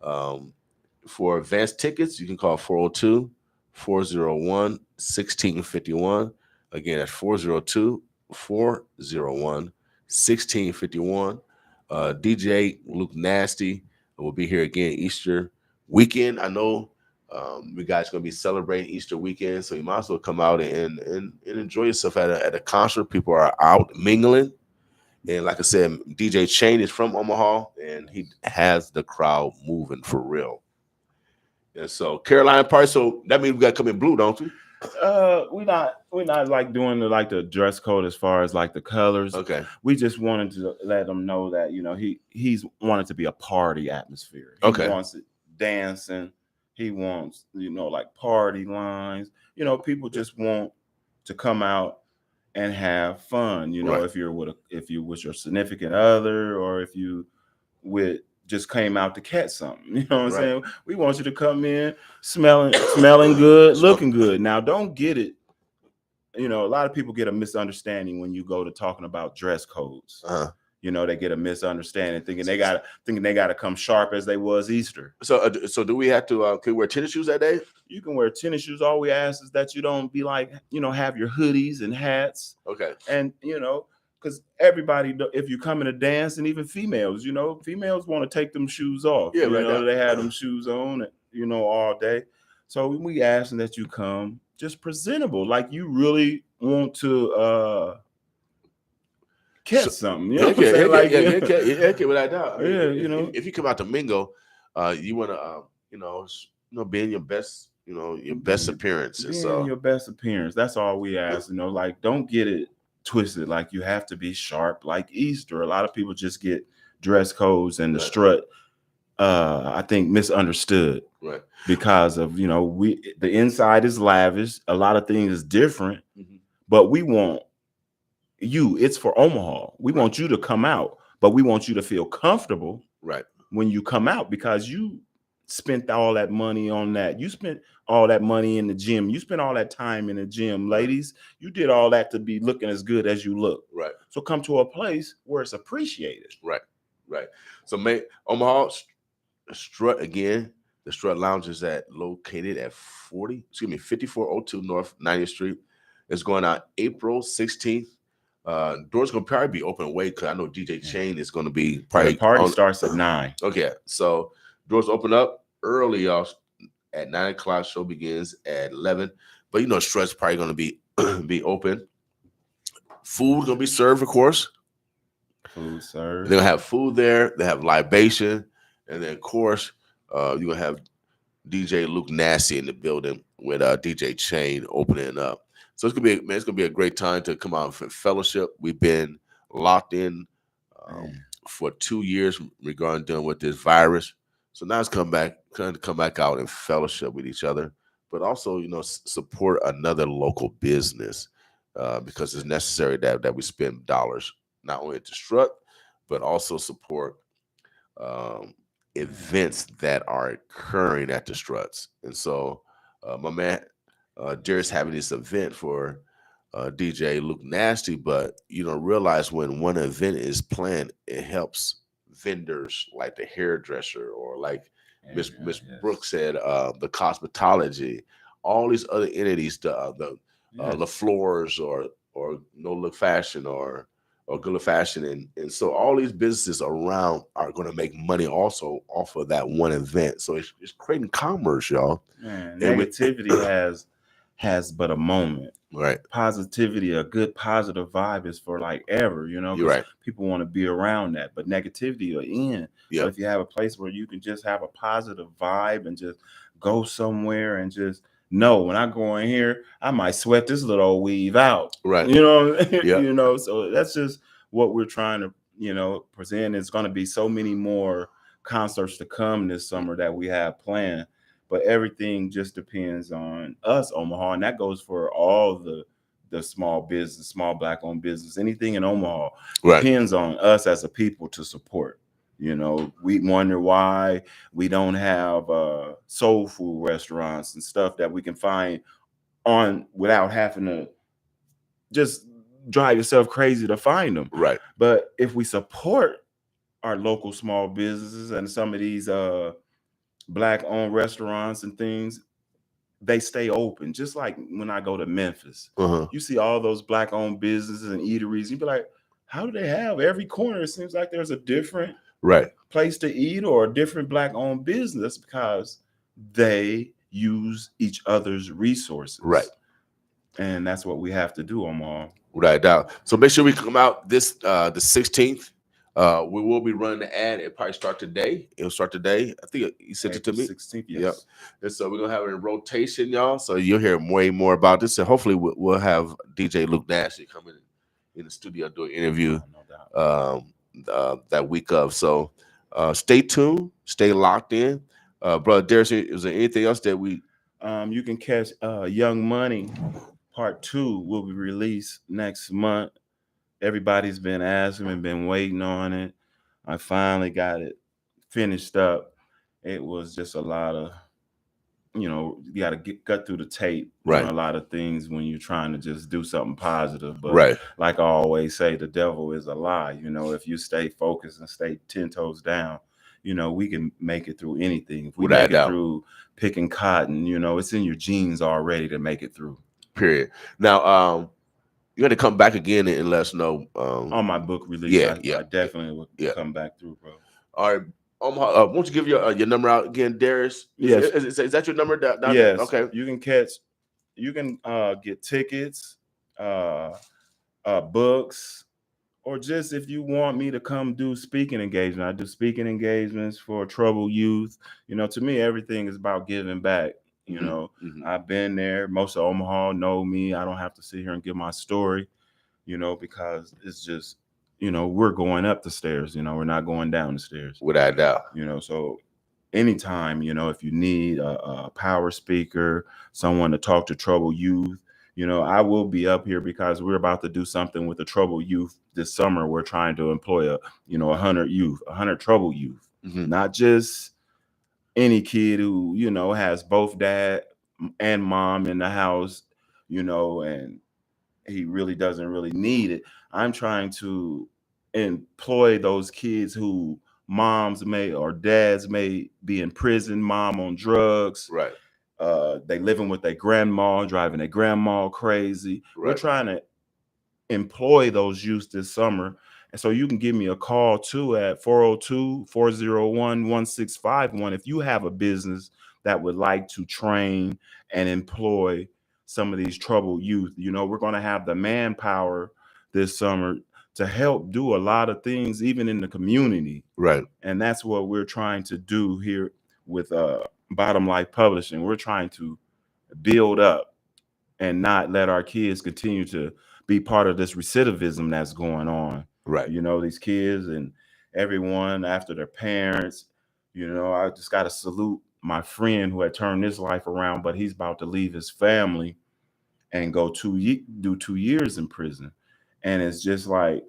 For advanced tickets, you can call 402-401-1651. Again, that's 402-401-1651. DJ Luke Nasty will be here again Easter weekend. I know you guys are going to be celebrating Easter weekend, so you might as well come out and enjoy yourself at a concert. People are out mingling. And like I said, DJ Chain is from Omaha, and he has the crowd moving for real. And so Carolina party, so that means we got to come in blue, don't we? We're not like doing the dress code as far as like the colors. Okay. We just wanted to let them know that, you know, he's wanted to be a party atmosphere. He wants it dancing. He wants, you know, like party lines. You know, people just want to come out and have fun. You know, if you're with your significant other, or if you just came out to catch something. You know what I'm saying? We want you to come in smelling good, looking good. Now, don't get it. You know, a lot of people get a misunderstanding when you go to talking about dress codes. You know, they get a misunderstanding, thinking they gotta come sharp as they was Easter. So do we have to can we wear tennis shoes that day? You can wear tennis shoes. All we ask is that you don't be like, you know, have your hoodies and hats. Okay. And, you know, because everybody, if you come in a dance, and even females, you know, females want to take them shoes off. Yeah, you right. know, they have them shoes on, you know, all day. So we asking that you come just presentable, like you really want to catch something. You know what I'm saying? Okay, without doubt. Yeah, you know, if you come out to mingle, you want to, you know, be in your best your best appearance. And Being so your best appearance. That's all we ask. Like, don't get it twisted. Like, you have to be sharp like Easter. A lot of people just get dress codes and the strut, I think, misunderstood. Right. Because of, the inside is lavish. A lot of things is different, but we want it's for Omaha. We want you to come out, but we want you to feel comfortable when you come out, because you spent all that money on that. You spent all that money in the gym. You spent all that time in the gym. Ladies, you did all that to be looking as good as you look. Right. So come to a place where it's appreciated. Right. So Omaha Strut again. The Strut Lounge is located at 5402 North 90th Street. It's going on April 16th. Doors gonna probably be open way, because I know DJ Chain is gonna be probably. The party starts at 9. Okay, so doors open up early, y'all. At 9 o'clock, show begins at 11. But Strut's probably gonna be open. Food gonna be served, of course. Food served. They're gonna have food there. They have libation, and then of course, you're gonna have DJ Luke Nasty in the building with DJ Chain opening up. So it's gonna be a great time to come out for fellowship. We've been locked in for 2 years regarding dealing with this virus. So now it's come back out and fellowship with each other, but also support another local business because it's necessary that we spend dollars not only at the Strut, but also support events that are occurring at the Struts. And so my man Darius having this event for DJ Luke Nasty, but you don't realize when one event is planned, it helps vendors like the hairdresser, or like Miss Brooks said, the cosmetology, all these other entities, the LaFleur's or No Look Fashion or Good Look Fashion, and so all these businesses around are going to make money also off of that one event. So it's creating commerce, y'all. Man, negativity has but a moment. Right. Positivity, a good positive vibe is for like ever, You're right. People want to be around that, but negativity will end. Yeah. So if you have a place where you can just have a positive vibe and just go somewhere and just know, when I go in here, I might sweat this little old weave out. Right. Yeah. So that's just what we're trying to, present. It's going to be so many more concerts to come this summer that we have planned. But everything just depends on us, Omaha, and that goes for all the small business, small Black-owned business, anything in Omaha. Depends on us as a people to support. We wonder why we don't have soul food restaurants and stuff that we can find on without having to just drive yourself crazy to find them. Right. But if we support our local small businesses and some of these Black-owned restaurants and things, they stay open. Just like when I go to Memphis, you see all those Black-owned businesses and eateries. You'd be like, how do they have every corner? It seems like there's a different place to eat or a different Black-owned business, because they use each other's resources. Right. And that's what we have to do, Omaha. Right now. So make sure we come out the 16th. We will be running the ad. It'll probably start today. It'll start today. I think you sent it to me. 16th, yes. Yep. And so we're going to have it in rotation, y'all. So you'll hear way more about this. And hopefully we'll have DJ Luke Nasty come in the studio, do an interview that week of. So stay tuned. Stay locked in. Brother Darius, is there anything else that we... you can catch Young Money Part 2 will be released next month. Everybody's been asking and been waiting on it. I finally got it finished up. It was just a lot of, you got to gut through the tape. Right. A lot of things when you're trying to just do something positive. But like I always say, the devil is a lie. If you stay focused and stay 10 toes down, we can make it through anything. If we make it through picking cotton, it's in your genes already to make it through. Period. Now, you got to come back again and let us know. On my book release, I definitely will come back through, bro. All right. Omaha, won't you give your number out again, Darius? Yes. Is that your number? Yes. Okay. You can get tickets, books, or just if you want me to come do speaking engagement. I do speaking engagements for troubled youth. To me, everything is about giving back. You know, I've been there. Most of Omaha know me. I don't have to sit here and give my story, you know, because it's just, you know, we're going up the stairs, you know, we're not going down the stairs. Without a doubt. You know, so anytime, you know, if you need a power speaker, someone to talk to troubled youth, you know, I will be up here because we're about to do something with the troubled youth this summer. We're trying to employ 100 troubled youth, not just any kid who, you know, has both dad and mom in the house, you know, and he really doesn't really need it. I'm trying to employ those kids who moms may or dads may be in prison, mom on drugs. Right. They living with their grandma, driving their grandma crazy. Right. We're trying to employ those youth this summer. And so you can give me a call too at 402-401-1651 if you have a business that would like to train and employ some of these troubled youth. You know, we're going to have the manpower this summer to help do a lot of things, even in the community. Right. And that's what we're trying to do here with Bottom Life Publishing. We're trying to build up and not let our kids continue to be part of this recidivism that's going on. Right. You know, these kids and everyone after their parents, you know, I just got to salute my friend who had turned his life around, but he's about to leave his family and go do 2 years in prison. And it's just like,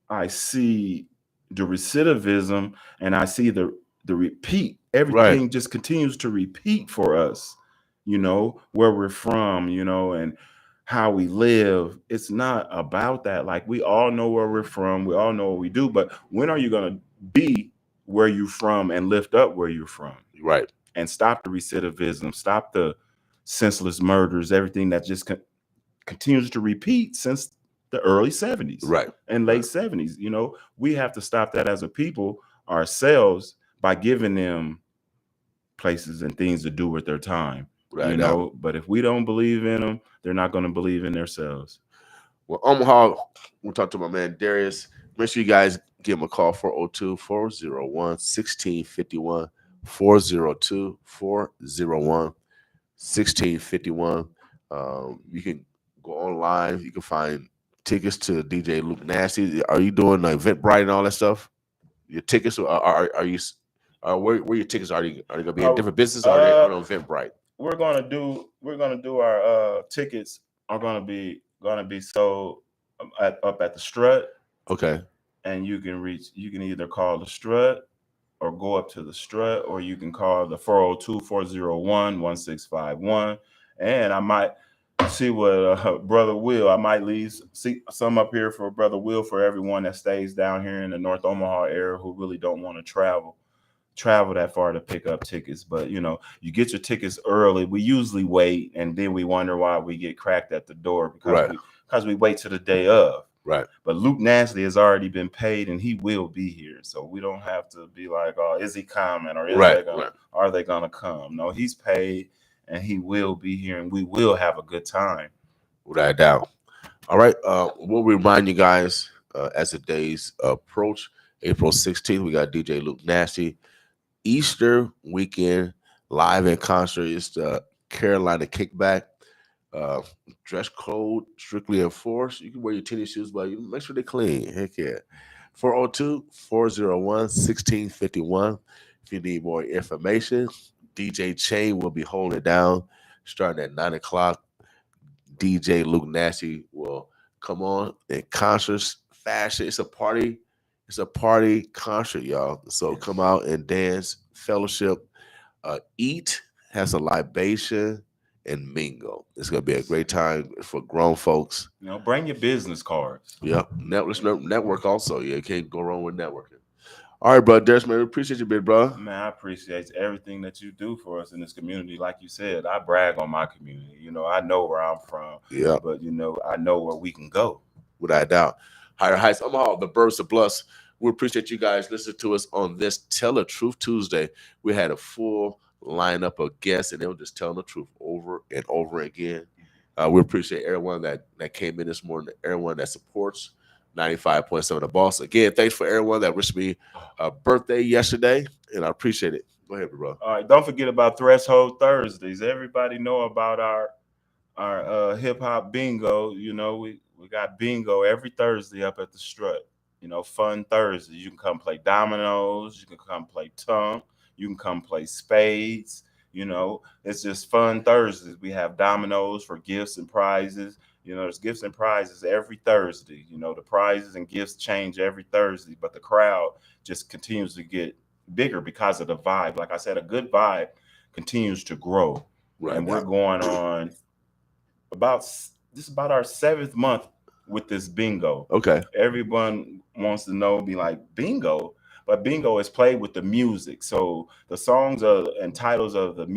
I see the recidivism and I see the repeat. Everything just continues to repeat for us, you know, where we're from, you know, and how we live. It's not about that. Like, we all know where we're from. We all know what we do. But when are you going to be where you're from and lift up where you're from? Right. And stop the recidivism, stop the senseless murders, everything that just continues to repeat since the early 70s. Right. And late 70s. You know, we have to stop that as a people ourselves by giving them places and things to do with their time. Right. You know, but if we don't believe in them, they're not going to believe in themselves. Well, Omaha, we'll talk to my man Darius. Make sure you guys give him a call, 402-401-1651, 402-401-1651. You can go online. You can find tickets to DJ Luke Nasty. Are you doing Eventbrite and all that stuff? Your tickets are you? Where your tickets are? They going to be in different businesses or are they on Eventbrite? We're gonna do our tickets are gonna be sold up at the Strut. Okay. And you can either call the Strut or go up to the Strut, or you can call the 402-401-1651. And I might see what Brother Will, I might see some up here for Brother Will for everyone that stays down here in the North Omaha area who really don't want to travel that far to pick up tickets. But you know, you get your tickets early. We usually wait, and then we wonder why we get cracked at the door because we wait till the day of. Right. But Luke Nasty has already been paid, and he will be here, so we don't have to be like, oh, is he coming or are they gonna come? No, he's paid, and he will be here, and we will have a good time. Without a doubt. All right. We'll remind you guys as the days approach. April 16th, we got DJ Luke Nasty. Easter weekend live in concert is the Carolina Kickback. Dress code strictly enforced. You can wear your tennis shoes, but you make sure they're clean. Heck yeah. 402-401-1651. If you need more information, DJ Chain will be holding it down starting at 9 o'clock. DJ Luke Nasty will come on in concert fashion. It's a party. It's a party concert, y'all. So come out and dance, fellowship, eat, have some libation, and mingle. It's gonna be a great time for grown folks. You know, bring your business cards. Yeah, network also. Yeah, you can't go wrong with networking. All right, bro, Darius, man, we appreciate you, big bro. Man, I appreciate everything that you do for us in this community. Like you said, I brag on my community. You know, I know where I'm from. Yeah, but you know, I know where we can go. Without a doubt. Higher Heights, Omaha, the Birds of Bless. We appreciate you guys listening to us on this Tell the Truth Tuesday. We had a full lineup of guests, and they were just telling the truth over and over again. We appreciate everyone that came in this morning, everyone that supports 95.7 The Boss. Again, thanks for everyone that wished me a birthday yesterday, and I appreciate it. Go ahead, bro. All right, don't forget about Threshold Thursdays. Everybody know about our hip hop bingo. You know, we got bingo every Thursday up at the Strut. You know, fun Thursdays. You can come play dominoes. You can come play tongue. You can come play spades. You know, it's just fun Thursdays. We have dominoes for gifts and prizes. You know, there's gifts and prizes every Thursday. You know, the prizes and gifts change every Thursday, but the crowd just continues to get bigger because of the vibe. Like I said, a good vibe continues to grow. Right. And we're going on about our 7th month with this bingo. Okay. Everyone wants to know, be like, bingo? But bingo is played with the music. So the songs and titles of the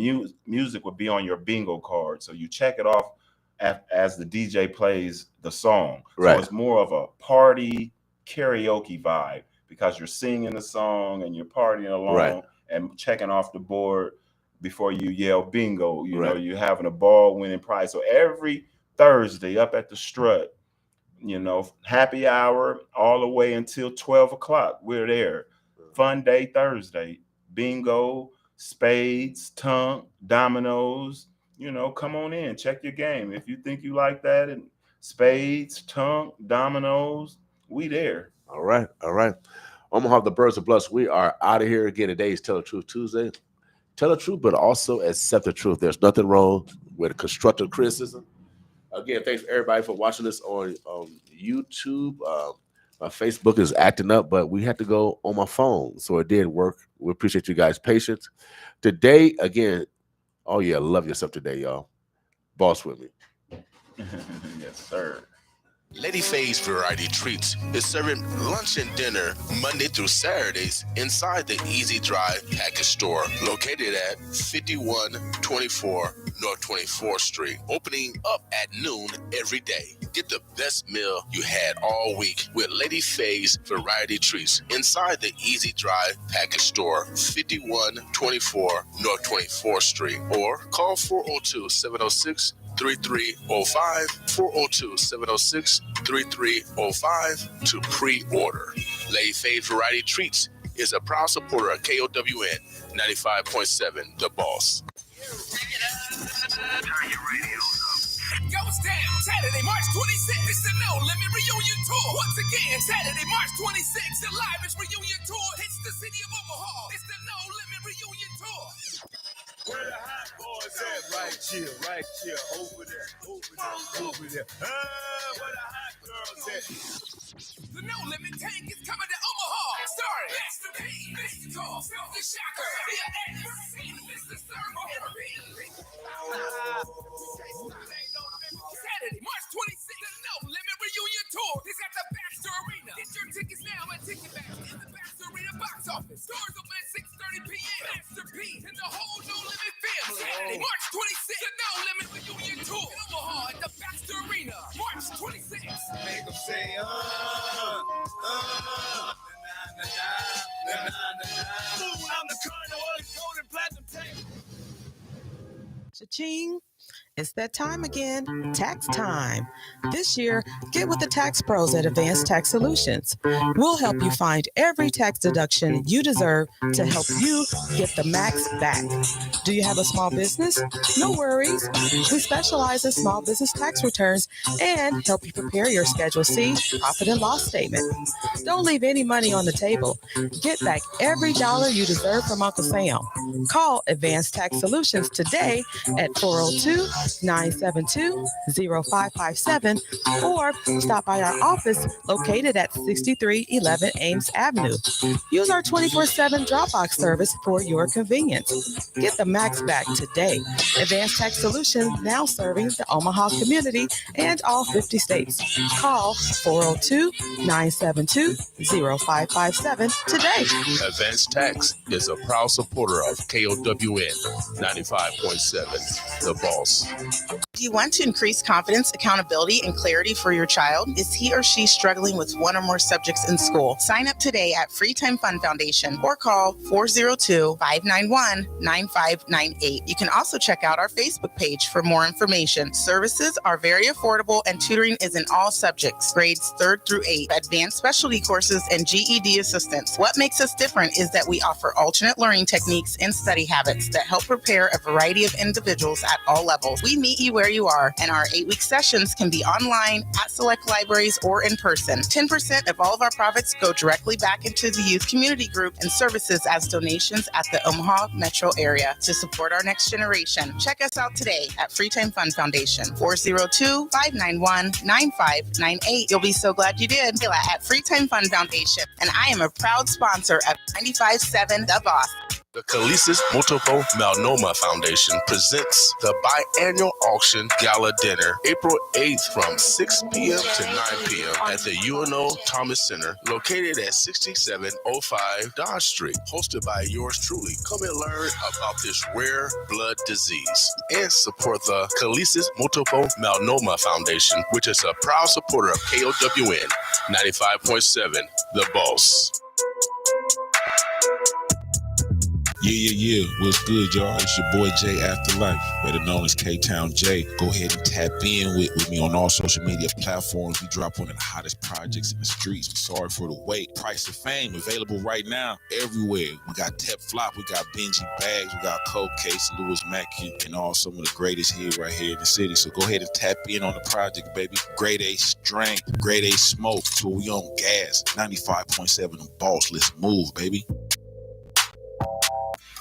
music would be on your bingo card. So you check it off as the DJ plays the song. Right. So it's more of a party karaoke vibe because you're singing the song and you're partying along, right, and checking off the board before you yell bingo. You know, you're having a ball winning prize. So every Thursday up at the Strut, you know, happy hour all the way until 12 o'clock. We're there. Fun day Thursday, bingo, spades, tongue, dominoes. You know, come on in, check your game. If you think you like that, and spades, tongue, dominoes, we there. All right, all right. Omaha, the Birds of Bless, we are out of here again. Today is Tell the Truth Tuesday. Tell the truth, but also accept the truth. There's nothing wrong with constructive criticism. Again, thanks everybody for watching us on YouTube. My Facebook is acting up, but we had to go on my phone, so it did work. We appreciate you guys' patience. Today, again, oh yeah, love yourself today, y'all. Boss with me. Yes, sir. Lady Faye's Variety Treats is serving lunch and dinner Monday through Saturdays inside the Easy Drive package store located at 5124 North 24th Street, opening up at noon every day. Get the best meal you had all week with Lady Faye's Variety Treats inside the Easy Drive package store, 5124 North 24th Street, or call 402-706 3305 402-706-3305 to pre-order. Lady Faye's Variety Treats is a proud supporter of KOWN 95.7 The Boss. Goes down Saturday, March 26th. It's the No Limit Reunion Tour. Once again, Saturday, March 26th, the Live Reunion Tour hits the city of Omaha. It's the No Limit Reunion Tour. Where the hot boys at? Right here, over there. Where the hot girls at? The No Limit Tank is coming to Omaha. Starring Master P, Mr. Cole, the Shocker, Mr. Circle, Saturday, March 26th, the No Limit Reunion Tour is at the Baxter Arena. Get your tickets now at Ticketmaster in the Baxter Arena box office. Stores open at 6:30 p.m. Master P and the whole No Limit family. Saturday, March 26th, the No Limit Reunion Tour in Omaha at the Baxter Arena. March 26th. Make them say, I'm the Colonel of the Golden Platinum Tank. Cha-ching. It's that time again, tax time. This year, get with the tax pros at Advanced Tax Solutions. We'll help you find every tax deduction you deserve to help you get the max back. Do you have a small business? No worries. We specialize in small business tax returns and help you prepare your Schedule C profit and loss statement. Don't leave any money on the table. Get back every dollar you deserve from Uncle Sam. Call Advanced Tax Solutions today at 402-972-0557 or stop by our office located at 6311 Ames Avenue. Use our 24/7 Dropbox service for your convenience. Get the max back today. Advanced Tax Solutions now serving the Omaha community and all 50 states. Call 402-972-0557 today. Advanced Tax is a proud supporter of KOWN 95.7 The Boss. balls. Do you want to increase confidence, accountability, and clarity for your child? Is he or she struggling with one or more subjects in school? Sign up today at Free Time Fund Foundation or call 402-591-9598. You can also check out our Facebook page for more information. Services are very affordable and tutoring is in all subjects, grades 3rd through 8th, advanced specialty courses, and GED assistance. What makes us different is that we offer alternate learning techniques and study habits that help prepare a variety of individuals at all levels. We meet you where you are, and our 8-week sessions can be online, at select libraries, or in person. 10% of all of our profits go directly back into the youth community group and services as donations at the Omaha metro area to support our next generation. Check us out today at Free Time Fund Foundation, 402-591-9598. You'll be so glad you did. At Free Time Fund Foundation, and I am a proud sponsor of 95.7 The Boss. The Colonoscopy Multiple Melanoma Foundation presents the biannual auction gala dinner April 8th from 6 p.m. to 9 p.m. at the UNO Thomas Center located at 6705 Dodge Street. Hosted by yours truly. Come and learn about this rare blood disease and support the Colonoscopy Multiple Melanoma Foundation, which is a proud supporter of KOWN 95.7 The Boss. Yeah. What's good, y'all? It's your boy Jay Afterlife, better known as K-Town Jay. Go ahead and tap in with me on all social media platforms. We drop one of the hottest projects in the streets. Sorry for the wait. Price of Fame, available right now everywhere. We got Tep Flop, we got Benji Bags, we got Cold Case, Lewis Mackey, and all some of the greatest here right here in the city. So go ahead and tap in on the project, baby. Grade A strength, Grade A smoke, so we on gas. 95.7 The Boss. Let's move, baby.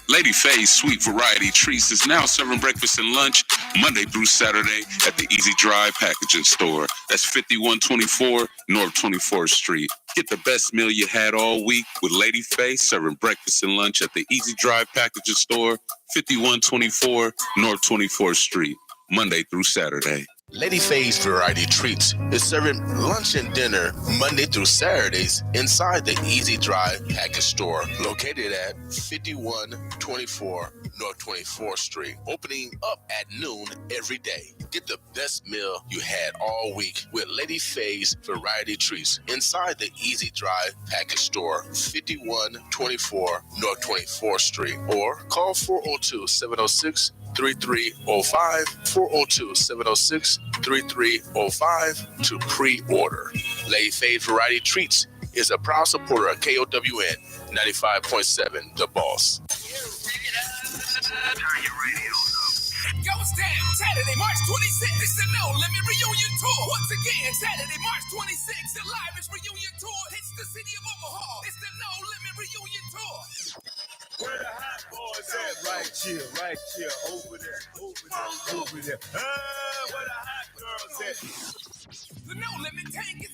Lady Faye's Sweet Variety Treats is now serving breakfast and lunch Monday through Saturday at the Easy Drive Packaging Store. That's 5124 North 24th Street. Get the best meal you had all week with Lady Faye serving breakfast and lunch at the Easy Drive Packaging Store, 5124 North 24th Street, Monday through Saturday. Lady Faye's Variety Treats is serving lunch and dinner Monday through Saturdays inside the Easy Drive Package Store located at 5124 North 24th Street, opening up at noon every day. Get the best meal you had all week with Lady Faye's Variety Treats inside the Easy Drive Package Store, 5124 North 24th Street, or call 402-706 3305 402-706-3305 to pre-order. Lady Faye's Variety Treats is a proud supporter of KOWN 95.7 The Boss. Yo, it's down. Saturday, March 26th. It's the No Limit Reunion Tour. Once again, Saturday, March 26th, the Larose Reunion Tour hits the city of Omaha. It's the No Limit Reunion Tour. Where the hot boys at? Right here, over there. Where the hot girls at? The No Limit tank is